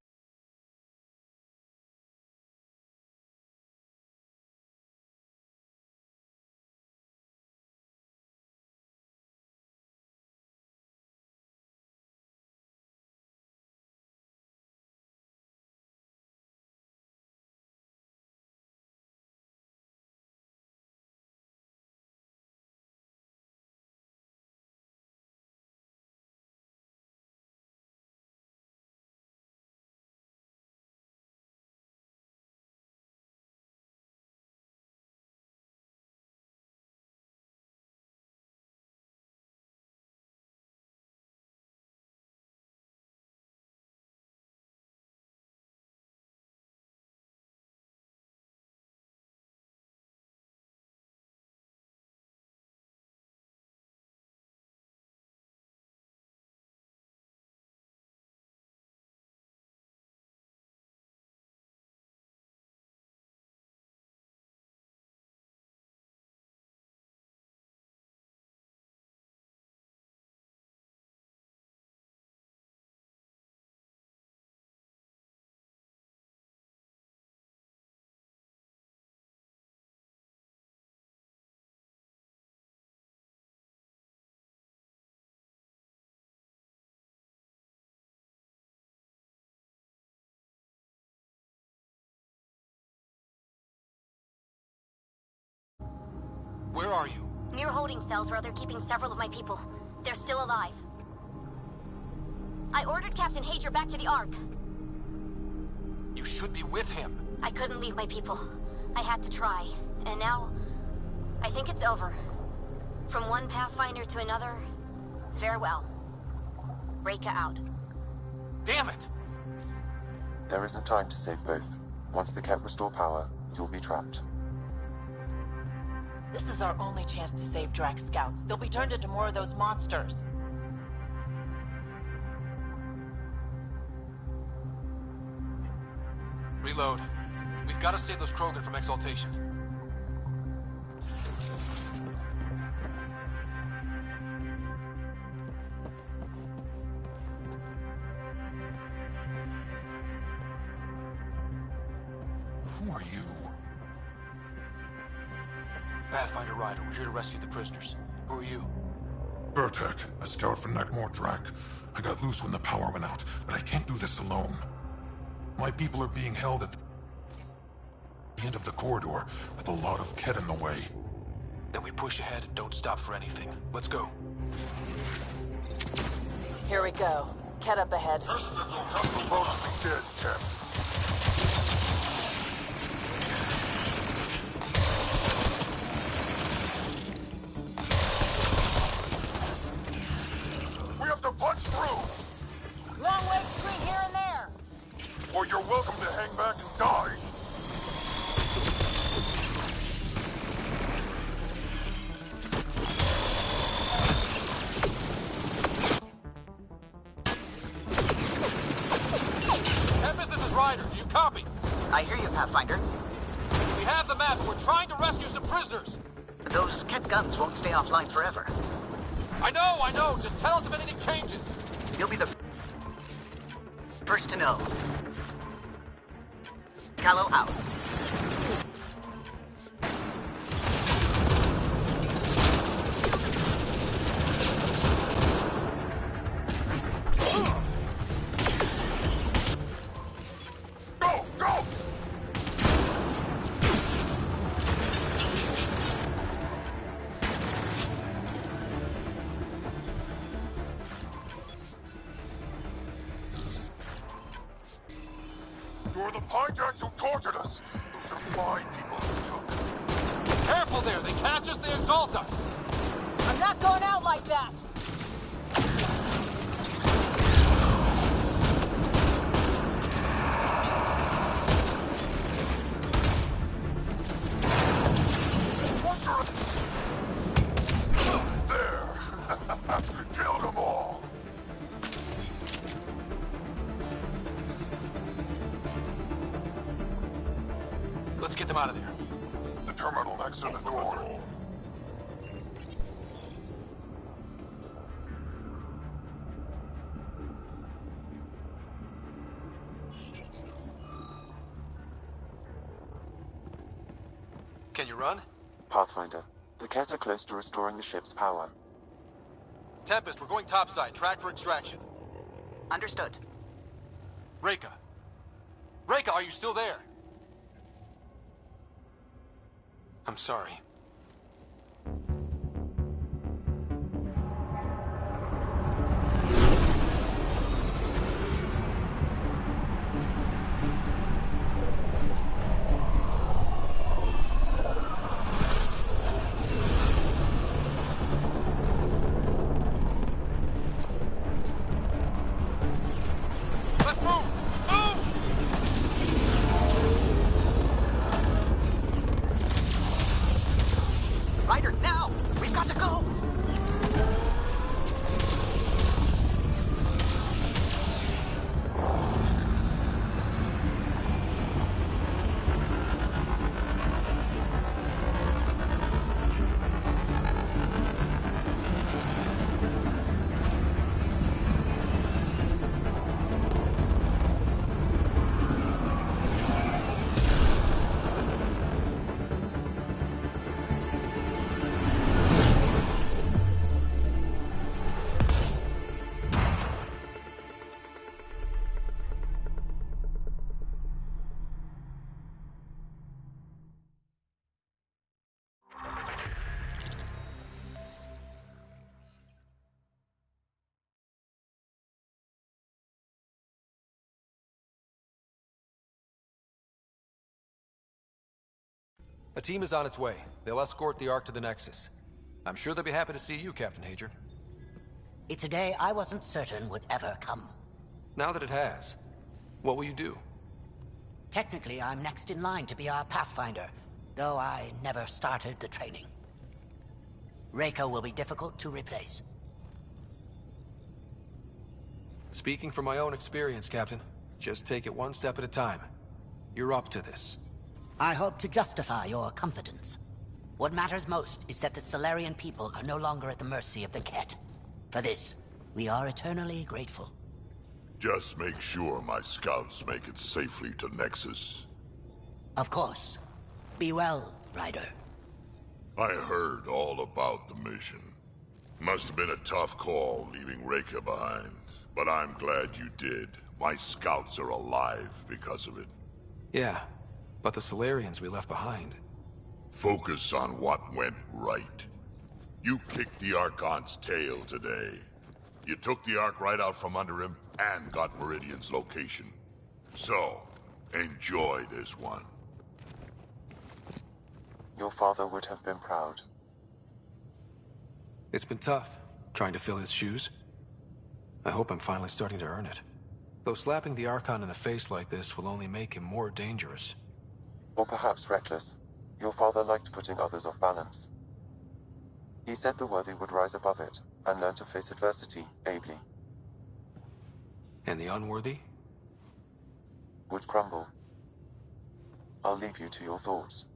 Where are you? Near holding cells where they're keeping several of my people. They're still alive. I ordered Captain Hager back to the Ark. You should be with him. I couldn't leave my people. I had to try. And now, I think it's over. From one Pathfinder to another, farewell. Reika out. Damn it! There isn't time to save both. Once the Ket restore power, you'll be trapped. This is our only chance to save Drax scouts. They'll be turned into more of those monsters. Reload. We've got to save those Krogan from exaltation. Who are you? Pathfinder Ryder, we're here to rescue the prisoners. Who are you? Burtek, a scout for Nakmor Drak. I got loose when the power went out, but I can't do this alone. My people are being held at the end of the corridor, with a lot of Ket in the way. Then we push ahead and don't stop for anything. Let's go. Here we go. Ket up ahead. Not supposed to be dead, Ket. Punch through! Long way between here and there! Or you're welcome to hang back and die! Tempest, this is Ryder. Do you copy? I hear you, Pathfinder. We have the map and we're trying to rescue some prisoners! Those Ket guns won't stay offline forever. I know! Just tell us if anything changes! You'll be the first to know. Callow out. Go! Go! You're the Pijacks who tortured us. Those are fine people who took. Careful there! They catch us, they exalt us! I'm not going out like that! metal next to the door. Can you run? Pathfinder, the Ket are close to restoring the ship's power. Tempest, we're going topside. Track for extraction. Understood. Reika. Reika, are you still there? I'm sorry. Ryder, now! We've got to go! A team is on its way. They'll escort the Ark to the Nexus. I'm sure they'll be happy to see you, Captain Hager. It's a day I wasn't certain would ever come. Now that it has, what will you do? Technically, I'm next in line to be our Pathfinder, though I never started the training. Reika will be difficult to replace. Speaking from my own experience, Captain, just take it one step at a time. You're up to this. I hope to justify your confidence. What matters most is that the Solarian people are no longer at the mercy of the Ket. For this, we are eternally grateful. Just make sure my scouts make it safely to Nexus. Of course. Be well, Ryder. I heard all about the mission. Must have been a tough call leaving Reika behind, but I'm glad you did. My scouts are alive because of it. Yeah, but the Solarians we left behind. Focus on what went right. You kicked the Archon's tail today. You took the Ark right out from under him and got Meridian's location. So, enjoy this one. Your father would have been proud. It's been tough, trying to fill his shoes. I hope I'm finally starting to earn it. Though slapping the Archon in the face like this will only make him more dangerous. Or perhaps reckless. Your father liked putting others off balance. He said the worthy would rise above it, and learn to face adversity ably. And the unworthy? Would crumble. I'll leave you to your thoughts.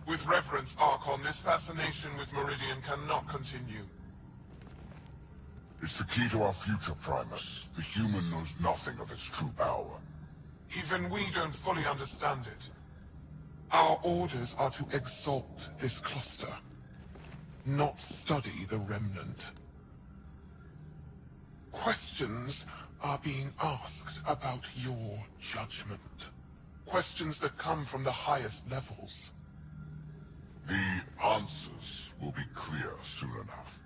With reverence, Archon, this fascination with Meridian cannot continue. It's the key to our future, Primus. The human knows nothing of its true power. Even we don't fully understand it. Our orders are to exalt this cluster, not study the remnant. Questions are being asked about your judgment. Questions that come from the highest levels. The answers will be clear soon enough.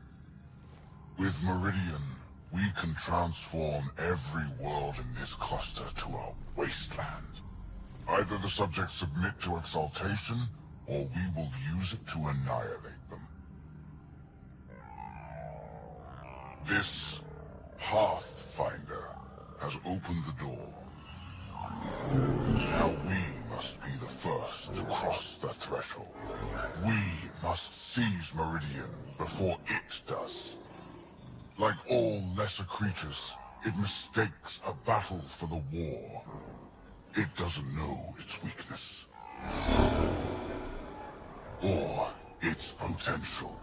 With Meridian, we can transform every world in this cluster to a wasteland. Either the subjects submit to exaltation, or we will use it to annihilate them. This Pathfinder has opened the door. Now we must be the first to cross the threshold. We must seize Meridian before it does. Like all lesser creatures, it mistakes a battle for the war. It doesn't know its weakness. Or its potential.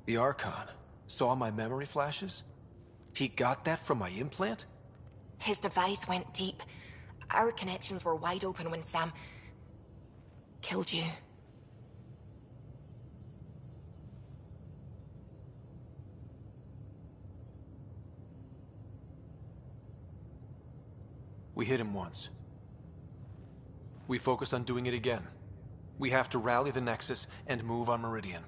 The Archon saw my memory flashes? He got that from my implant? His device went deep. Our connections were wide open when Sam killed you. We hit him once. We focus on doing it again. We have to rally the Nexus and move on Meridian.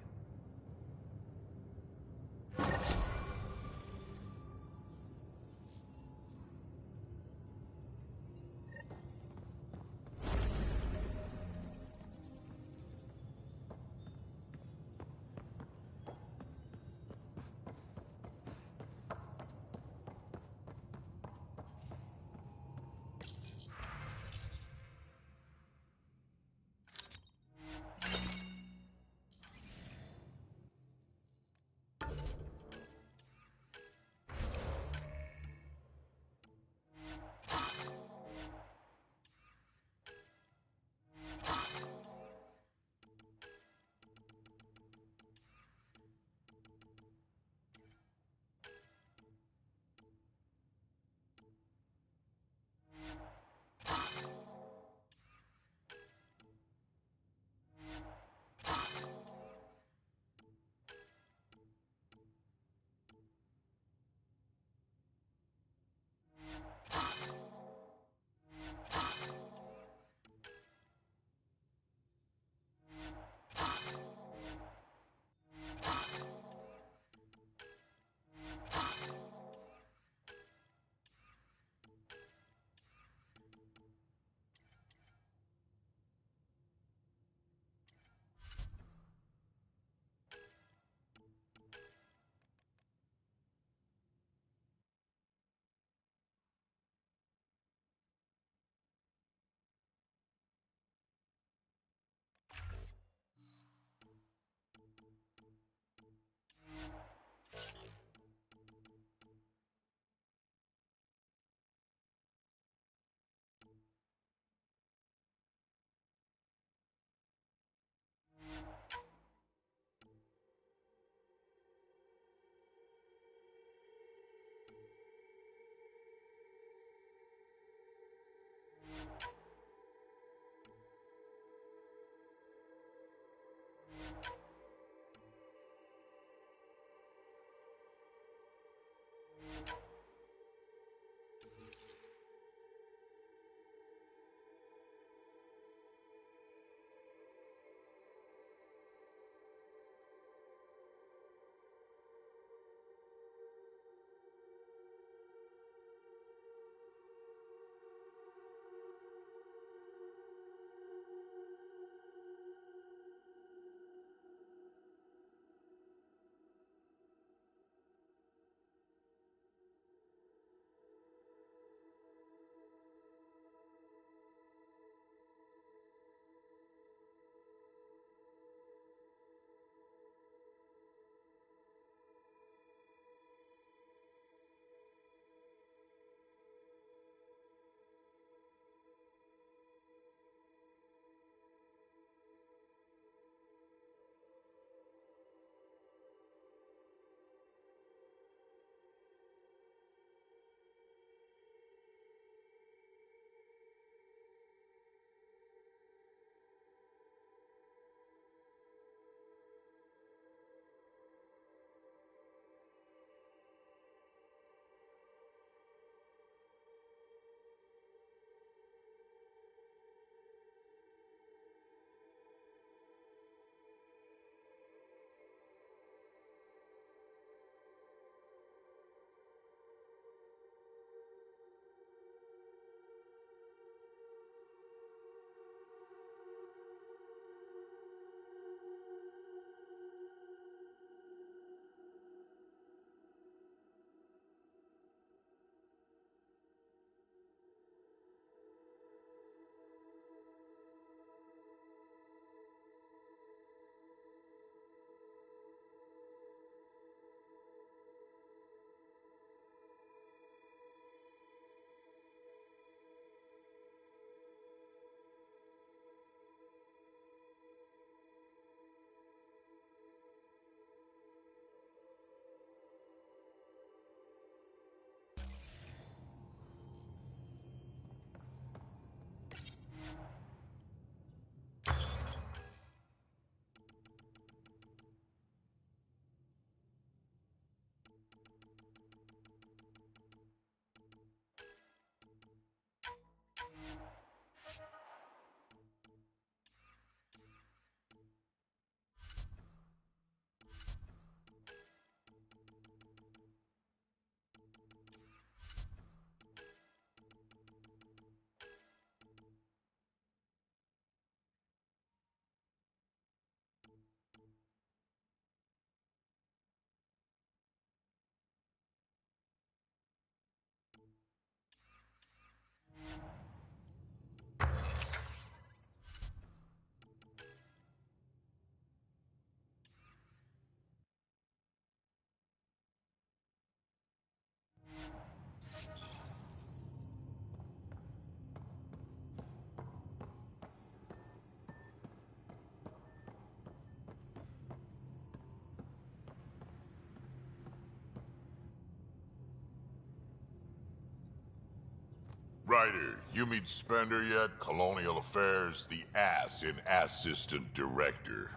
Ryder, you meet Spender yet? Colonial Affairs, the ass in Assistant Director.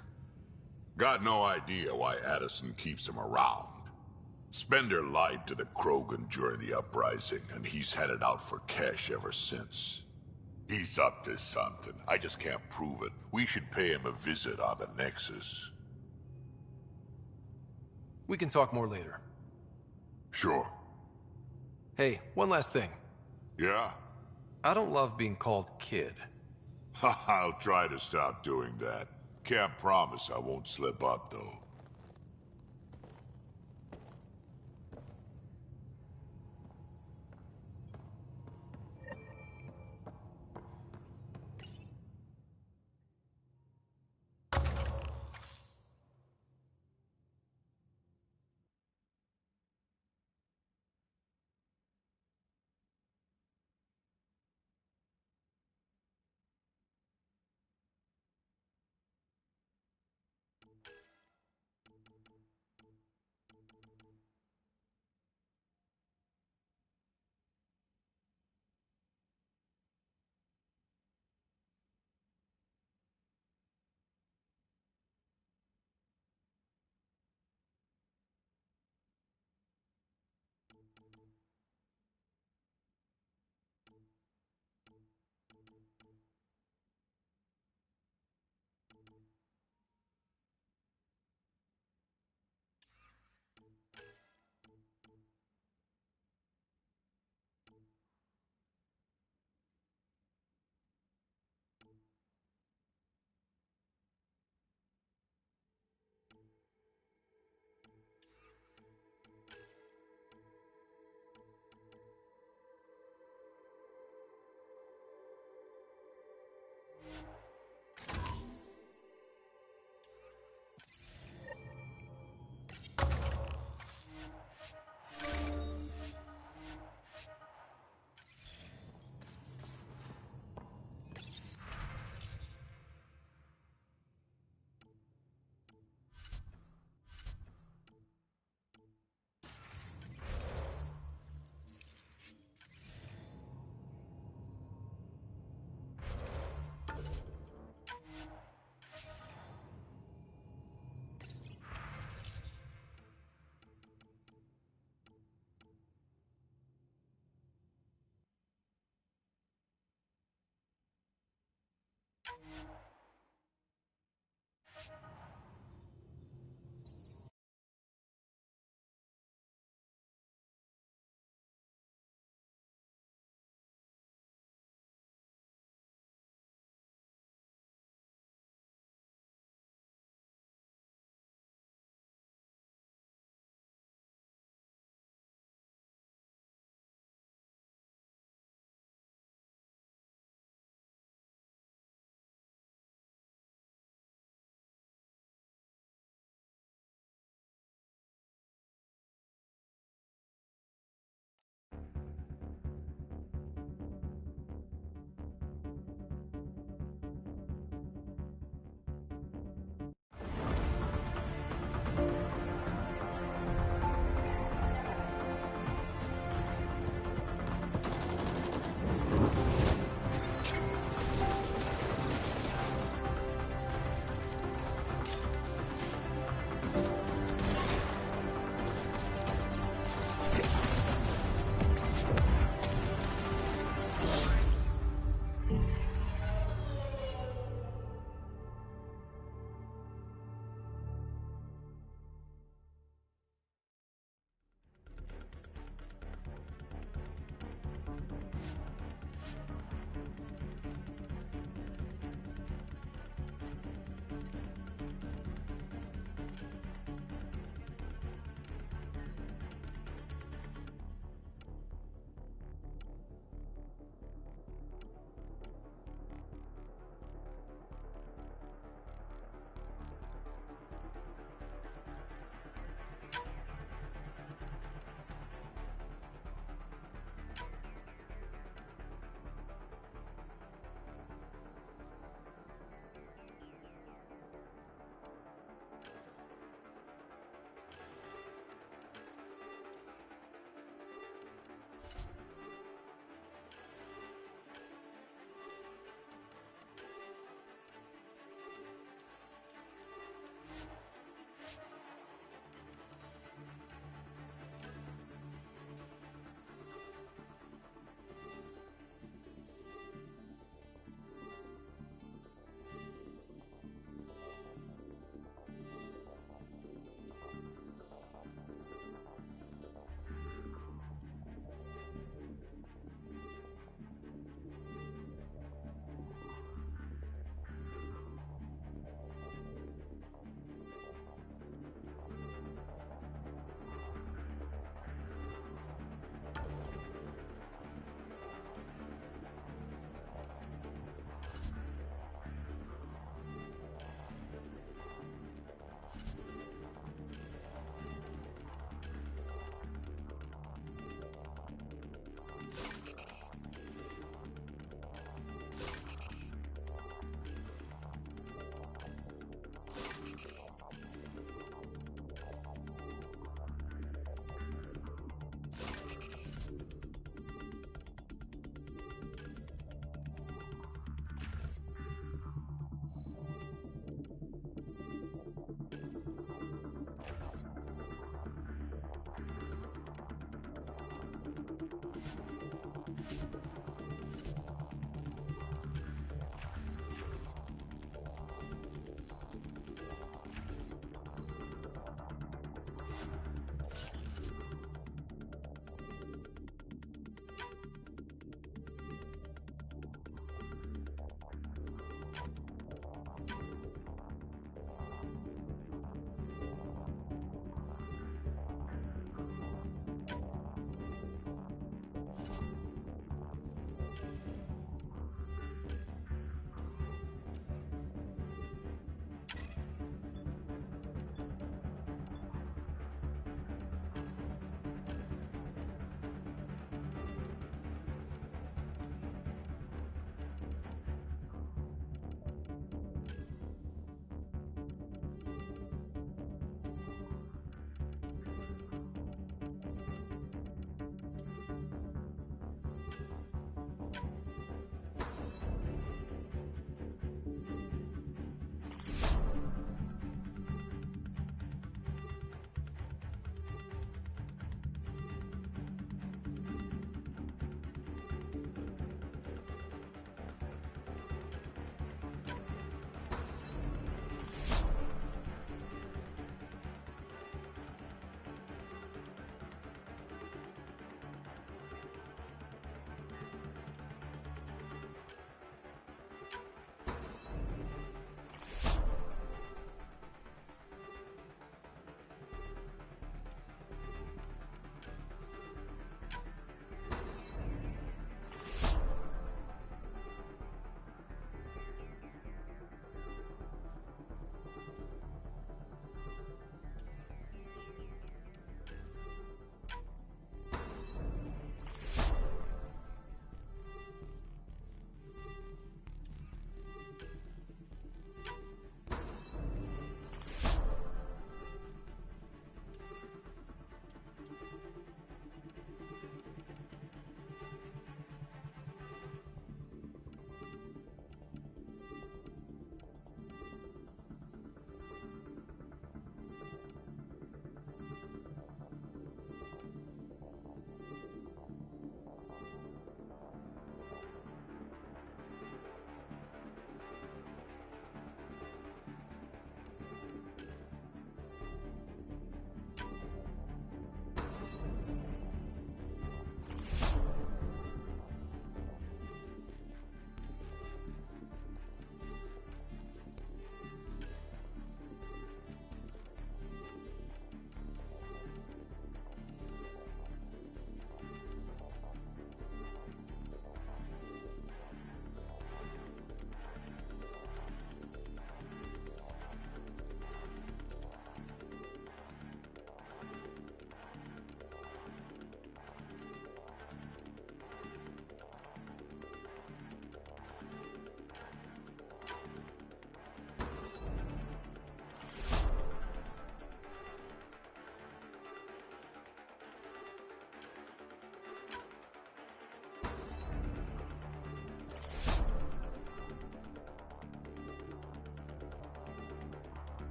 Got no idea why Addison keeps him around. Spender lied to the Krogan during the uprising, and he's headed out for cash ever since. He's up to something. I just can't prove it. We should pay him a visit on the Nexus. We can talk more later. Sure. Hey, one last thing. Yeah? I don't love being called kid. I'll try to stop doing that. Can't promise I won't slip up, though.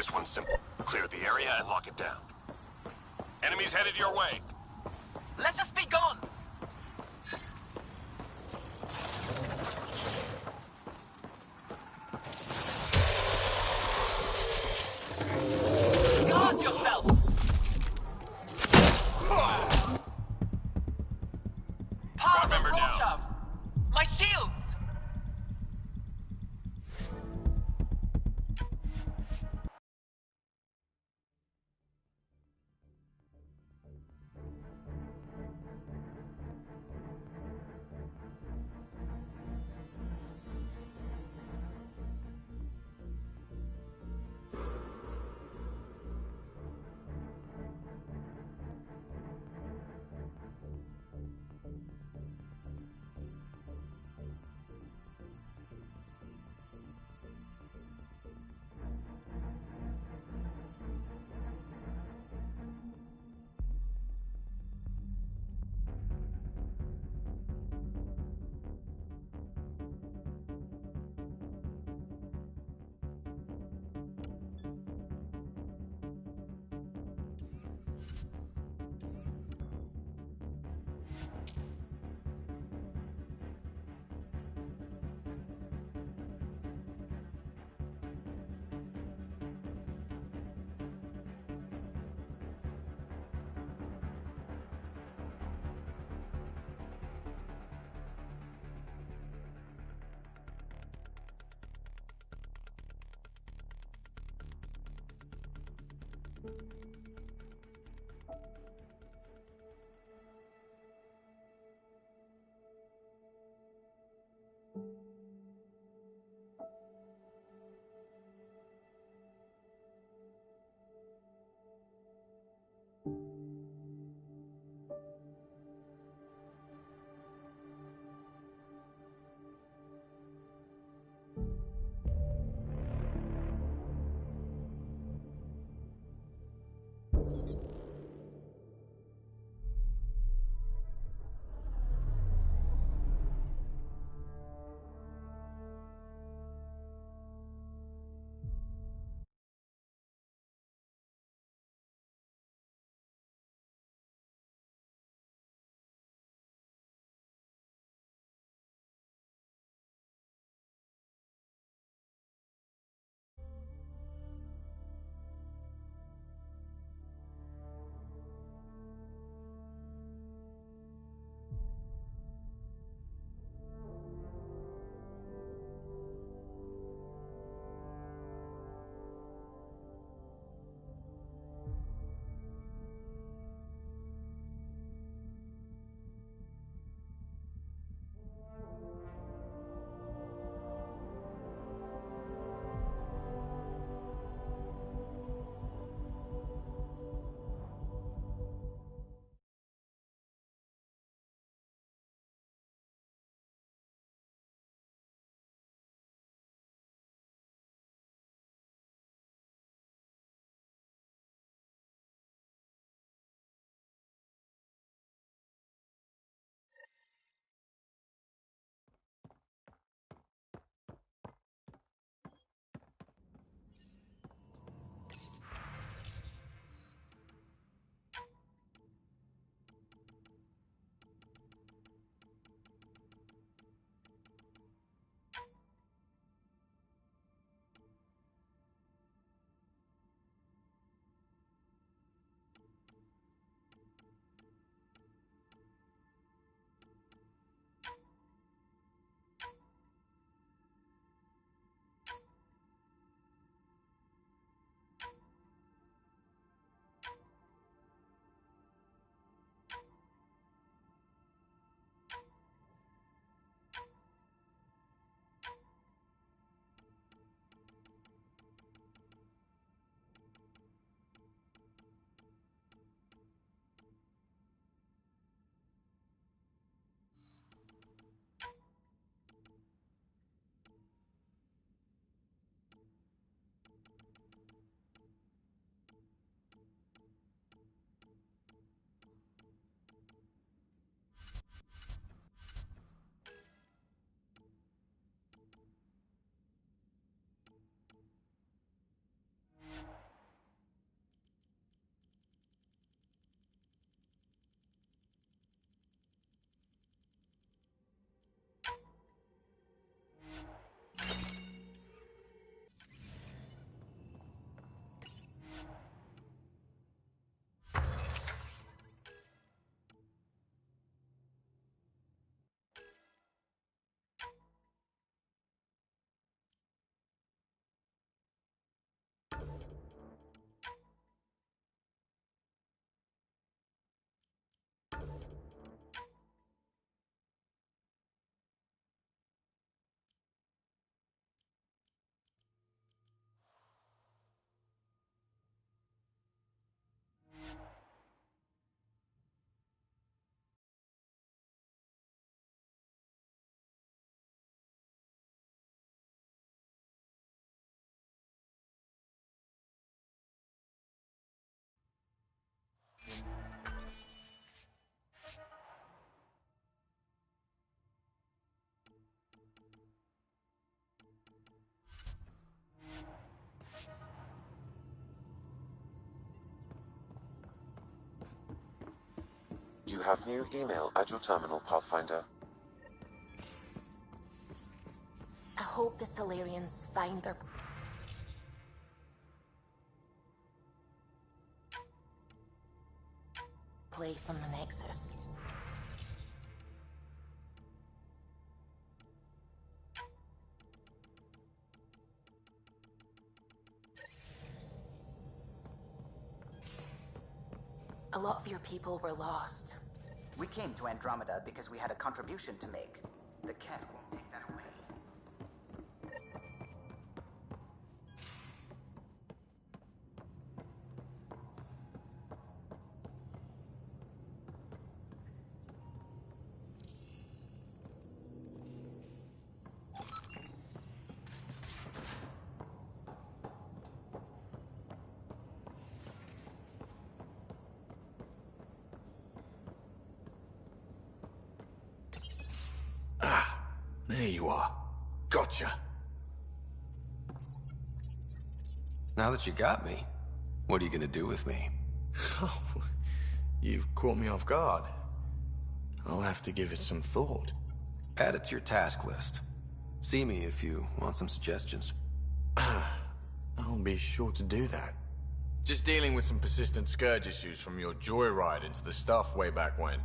This one's simple. Clear the area and lock it down. Enemies headed your way. Let us be gone! Guard yourself! Squad member down. My shields! You have new email at your terminal, Pathfinder. I hope the Solarians find their... place on the Nexus. A lot of your people were lost. We came to Andromeda because we had a contribution to make. The cat won't take that away. There you are. Gotcha. Now that you got me, what are you gonna do with me? Oh, you've caught me off guard. I'll have to give it some thought. Add it to your task list. See me if you want some suggestions. I'll be sure to do that. Just dealing with some persistent scourge issues from your joyride into the stuff way back when.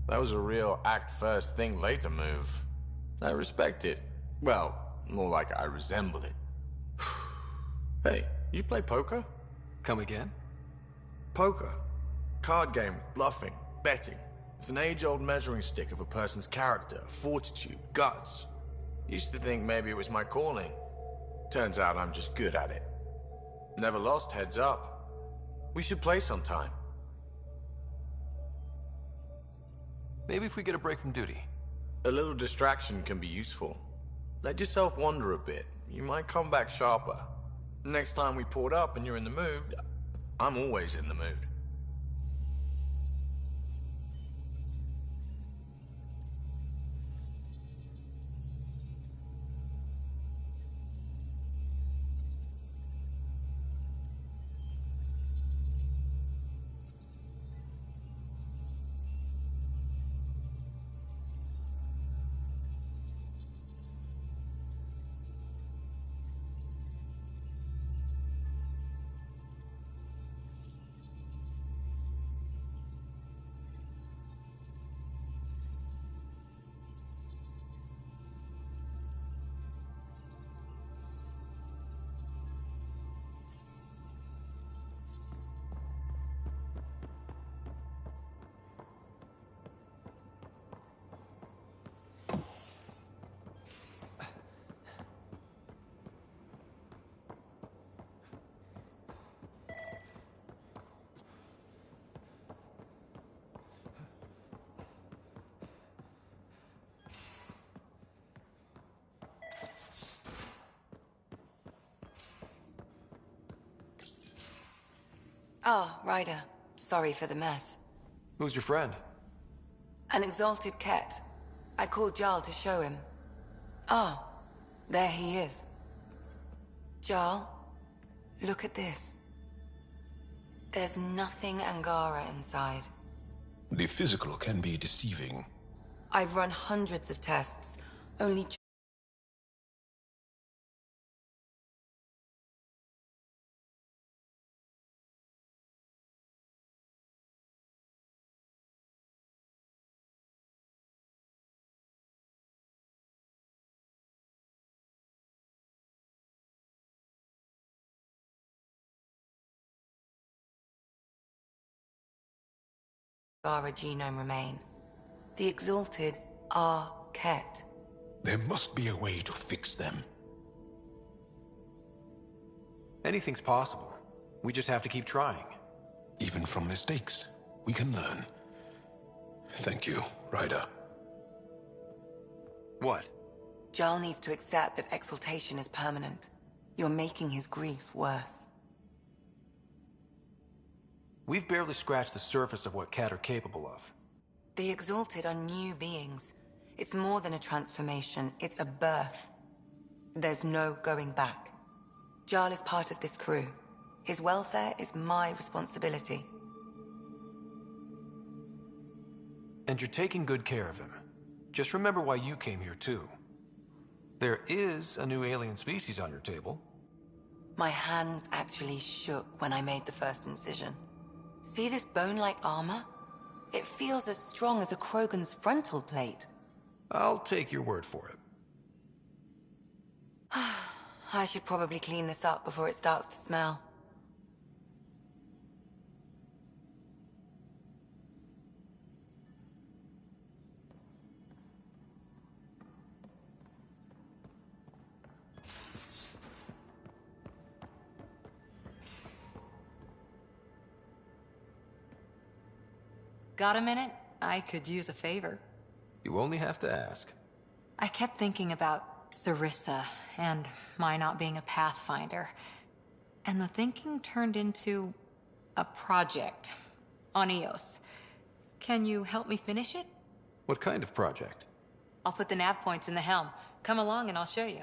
That was a real act first, think later move. I respect it. Well, more like I resemble it. Hey, you play poker? Come again? Poker. Card game with bluffing, betting. It's an age-old measuring stick of a person's character, fortitude, guts. Used to think maybe it was my calling. Turns out I'm just good at it. Never lost, heads up. We should play sometime. Maybe if we get a break from duty. A little distraction can be useful. Let yourself wander a bit. You might come back sharper. Next time we port up and you're in the mood, I'm always in the mood. Ah, Ryder. Sorry for the mess. Who's your friend? An exalted cat. I called Jarl to show him. Ah, there he is. Jarl, look at this. There's nothing Angara inside. The physical can be deceiving. I've run hundreds of tests. Only Angara genome remain. The exalted are Ket. There must be a way to fix them. Anything's possible. We just have to keep trying. Even from mistakes, we can learn. Thank you, Ryder. What? Jarl needs to accept that exaltation is permanent. You're making his grief worse. We've barely scratched the surface of what Cat are capable of. The exalted are new beings. It's more than a transformation, it's a birth. There's no going back. Jarl is part of this crew. His welfare is my responsibility. And you're taking good care of him. Just remember why you came here, too. There is a new alien species on your table. My hands actually shook when I made the first incision. See this bone-like armor? It feels as strong as a Krogan's frontal plate. I'll take your word for it. I should probably clean this up before it starts to smell. Got a minute? I could use a favor. You only have to ask. I kept thinking about Sarissa and my not being a Pathfinder. And the thinking turned into a project on Eos. Can you help me finish it? What kind of project? I'll put the nav points in the helm. Come along and I'll show you.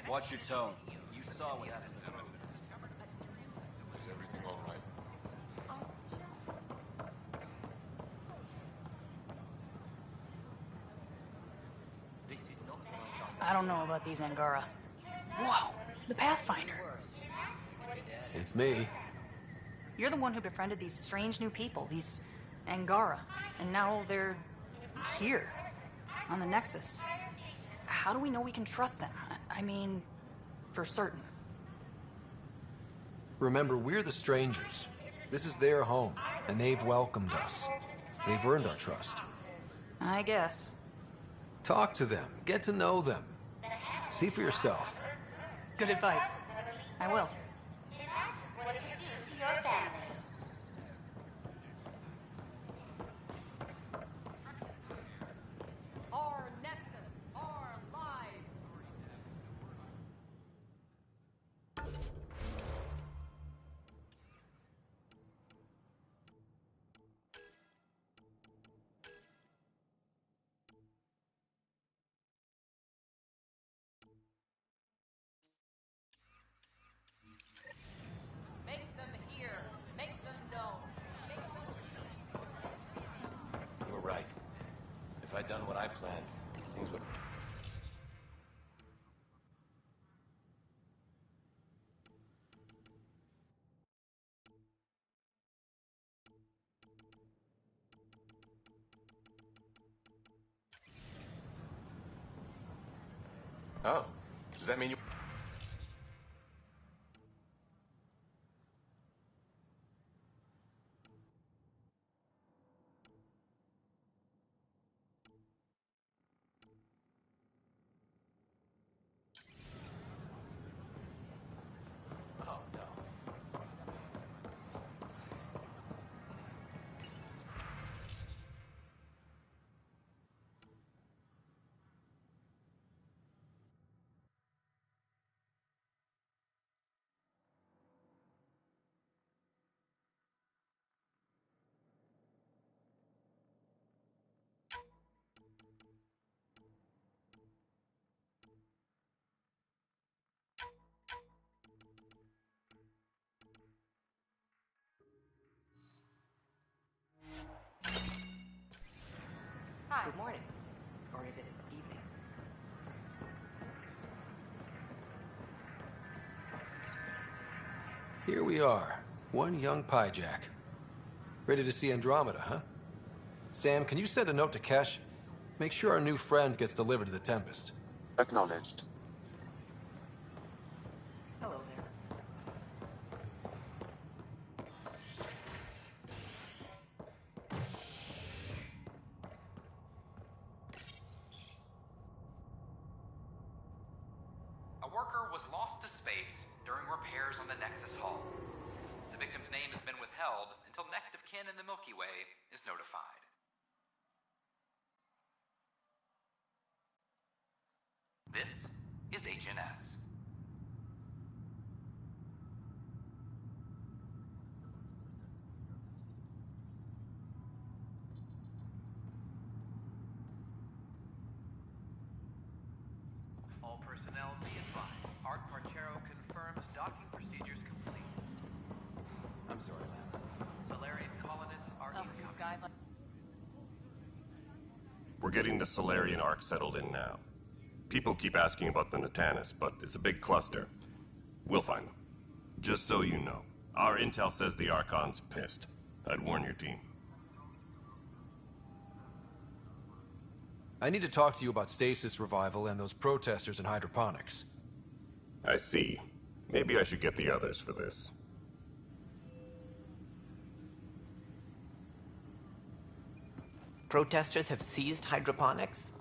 Watch your tone. You saw what happened to the road. Is everything all right? I don't know about these Angara. Whoa, it's the Pathfinder. It's me. You're the one who befriended these strange new people, these Angara. And now they're here, on the Nexus. How do we know we can trust them? I mean, for certain. Remember, we're the strangers. This is their home, and they've welcomed us. They've earned our trust. I guess. Talk to them. Get to know them. See for yourself. Good advice. I will. What to do to your family. Our Nexus, our lives. Make them hear. Make them know. Make them... You were right. If I'd done what I planned, things would... Oh, does that mean you... Oh, no. Hi. Good morning. Or is it evening? Here we are. One young Pyjack. Ready to see Andromeda, huh? Sam, can you send a note to Kesh? Make sure our new friend gets delivered to the Tempest. Acknowledged. Hello there. A worker was lost to space during repairs on the Nexus Hull. The victim's name has been withheld until next of kin in the Milky Way is notified. This is HNS. All personnel be advised. Art Parchero confirms docking procedures complete. I'm sorry, man. Solarian colonists are incoming. We're getting the Solarian Ark settled in now. People keep asking about the Natanus, but it's a big cluster. We'll find them. Just so you know, our intel says the Archon's pissed. I'd warn your team. I need to talk to you about stasis revival and those protesters in hydroponics. I see. Maybe I should get the others for this. Protesters have seized hydroponics?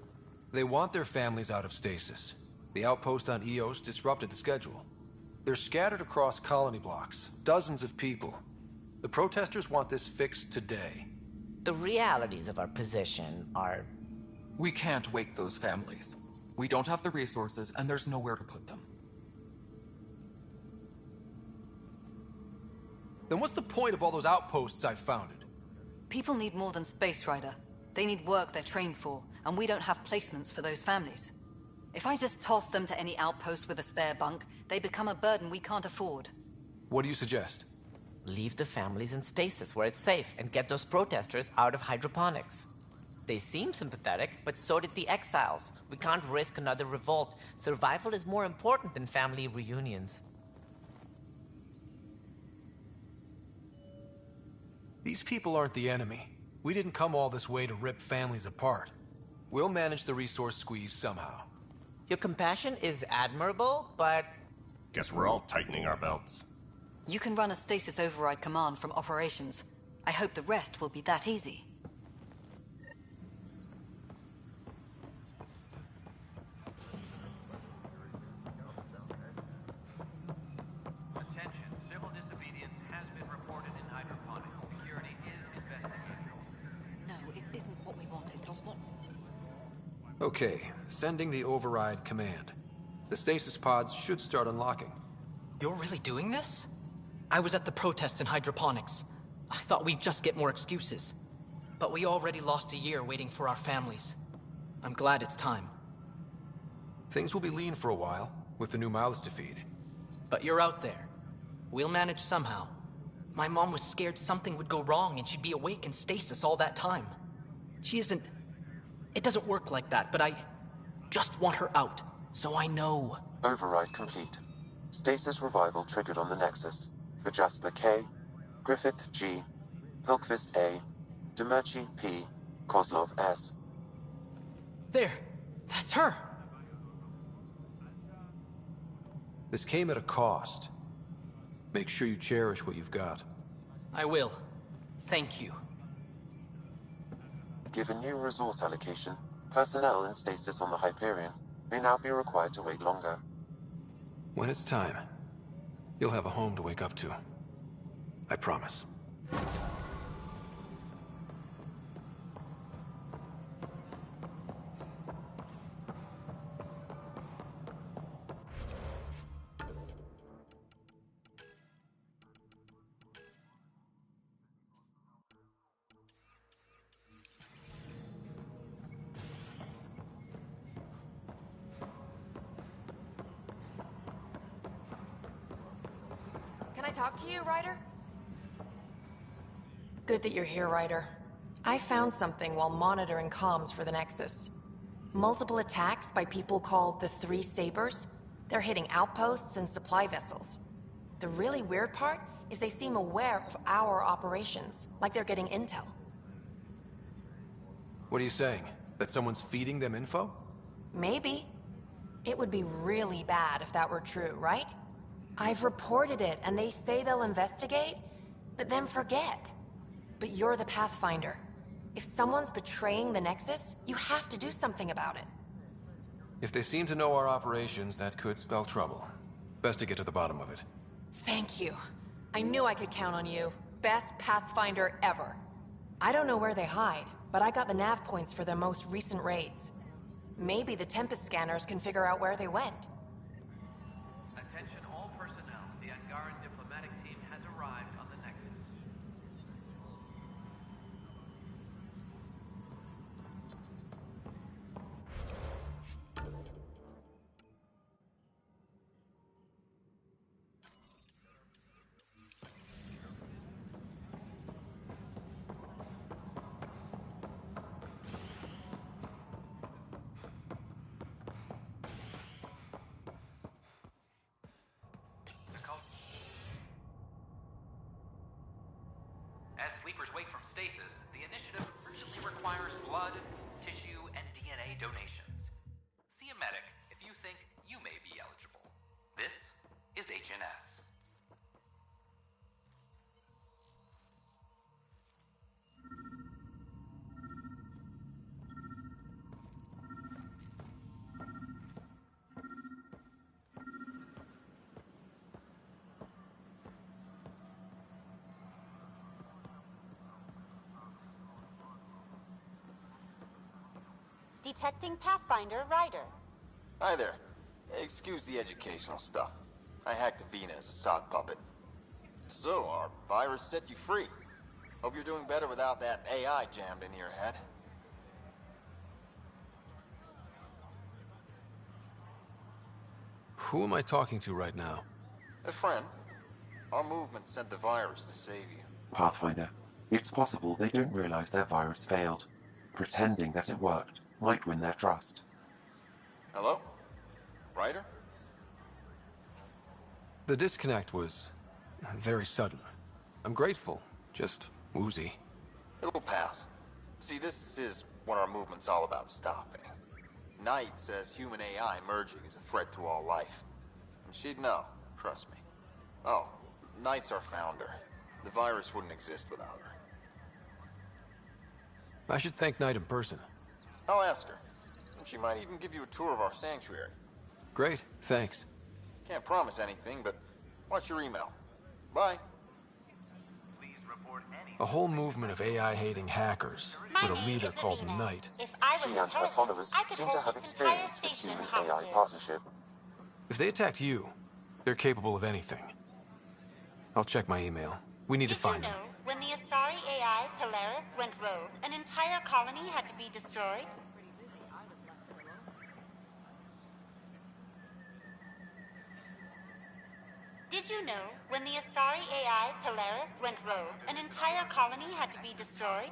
They want their families out of stasis. The outpost on Eos disrupted the schedule. They're scattered across colony blocks, dozens of people. The protesters want this fixed today. The realities of our position are... We can't wake those families. We don't have the resources, and there's nowhere to put them. Then what's the point of all those outposts I've founded? People need more than space, Ryder. They need work they're trained for, and we don't have placements for those families. If I just toss them to any outpost with a spare bunk, they become a burden we can't afford. What do you suggest? Leave the families in stasis where it's safe and get those protesters out of hydroponics. They seem sympathetic, but so did the exiles. We can't risk another revolt. Survival is more important than family reunions. These people aren't the enemy. We didn't come all this way to rip families apart. We'll manage the resource squeeze somehow. Your compassion is admirable, but... Guess we're all tightening our belts. You can run a stasis override command from operations. I hope the rest will be that easy. Attention, civil disobedience has been reported in hydroponics. Security is investigating. No, it isn't what we wanted, or what... Okay, sending the override command. The stasis pods should start unlocking. You're really doing this? I was at the protest in hydroponics. I thought we'd just get more excuses. But we already lost a year waiting for our families. I'm glad it's time. Things will be lean for a while, with the new mouths to feed. But you're out there. We'll manage somehow. My mom was scared something would go wrong and she'd be awake in stasis all that time. She isn't... It doesn't work like that, but I just want her out, so I know. Override complete. Stasis revival triggered on the Nexus. For Jasper K, Griffith G, Pilkvist A, Demerchi P, Kozlov S. There! That's her! This came at a cost. Make sure you cherish what you've got. I will. Thank you. Given new resource allocation, personnel in stasis on the Hyperion may now be required to wait longer. When it's time, you'll have a home to wake up to. I promise. Can I talk to you, Ryder? Good that you're here, Ryder. I found something while monitoring comms for the Nexus. Multiple attacks by people called the Three Sabers. They're hitting outposts and supply vessels. The really weird part is they seem aware of our operations, like they're getting intel. What are you saying? That someone's feeding them info? Maybe. It would be really bad if that were true, right? I've reported it, and they say they'll investigate, but then forget. But you're the Pathfinder. If someone's betraying the Nexus, you have to do something about it. If they seem to know our operations, that could spell trouble. Best to get to the bottom of it. Thank you. I knew I could count on you. Best Pathfinder ever. I don't know where they hide, but I got the nav points for their most recent raids. Maybe the Tempest scanners can figure out where they went. Attention all personnel. The Angaran diplomatic team has arrived on the Nexus. As sleepers wake from stasis, the initiative urgently requires blood, tissue, and DNA donations. See a medic if you think you may be eligible. This is HNS. Detecting Pathfinder Ryder. Hi there. Excuse the educational stuff. I hacked Avina as a sock puppet. So, our virus set you free. Hope you're doing better without that AI jammed into your head. Who am I talking to right now? A friend. Our movement sent the virus to save you. Pathfinder, it's possible they don't realize their virus failed. Pretending that it worked might win their trust. Hello? Ryder? The disconnect was very sudden. I'm grateful, just woozy. It'll pass. See, this is what our movement's all about stopping. Knight says human AI merging is a threat to all life. And she'd know, trust me. Oh, Knight's our founder. The virus wouldn't exist without her. I should thank Knight in person. I'll ask her. And she might even give you a tour of our sanctuary. Great, thanks. Can't promise anything, but watch your email. Bye. A whole movement of AI-hating hackers with a leader called Knight. She and her followers seem to have experience with human-AI partnership. If they attacked you, they're capable of anything. I'll check my email. We need to find them. When the Asari AI Teleris went rogue, an entire colony had to be destroyed? Did you know, when the Asari AI Teleris went rogue, an entire colony had to be destroyed?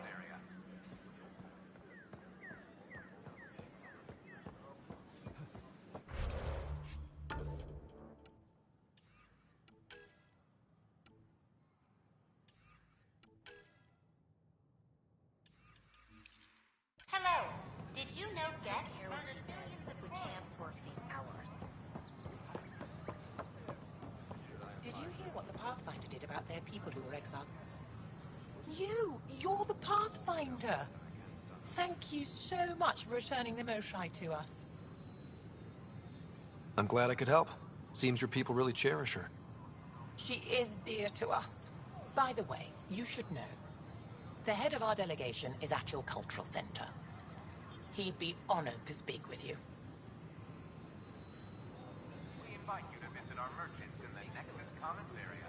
Hello. Did you know Get murdered millions of we can't work these hours? Did you hear what the Pathfinder did about their people who were exiled? You're the Pathfinder! Thank you so much for returning the Moshai to us. I'm glad I could help. Seems your people really cherish her. She is dear to us. By the way, you should know. The head of our delegation is at your cultural center. He'd be honored to speak with you. We invite you to visit our merchants in the Nexus Commons area.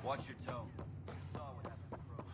Watch your tone. You saw what happened to Crow.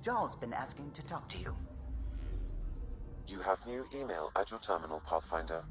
Jarl's been asking to talk to you. You have new email at your terminal, Pathfinder.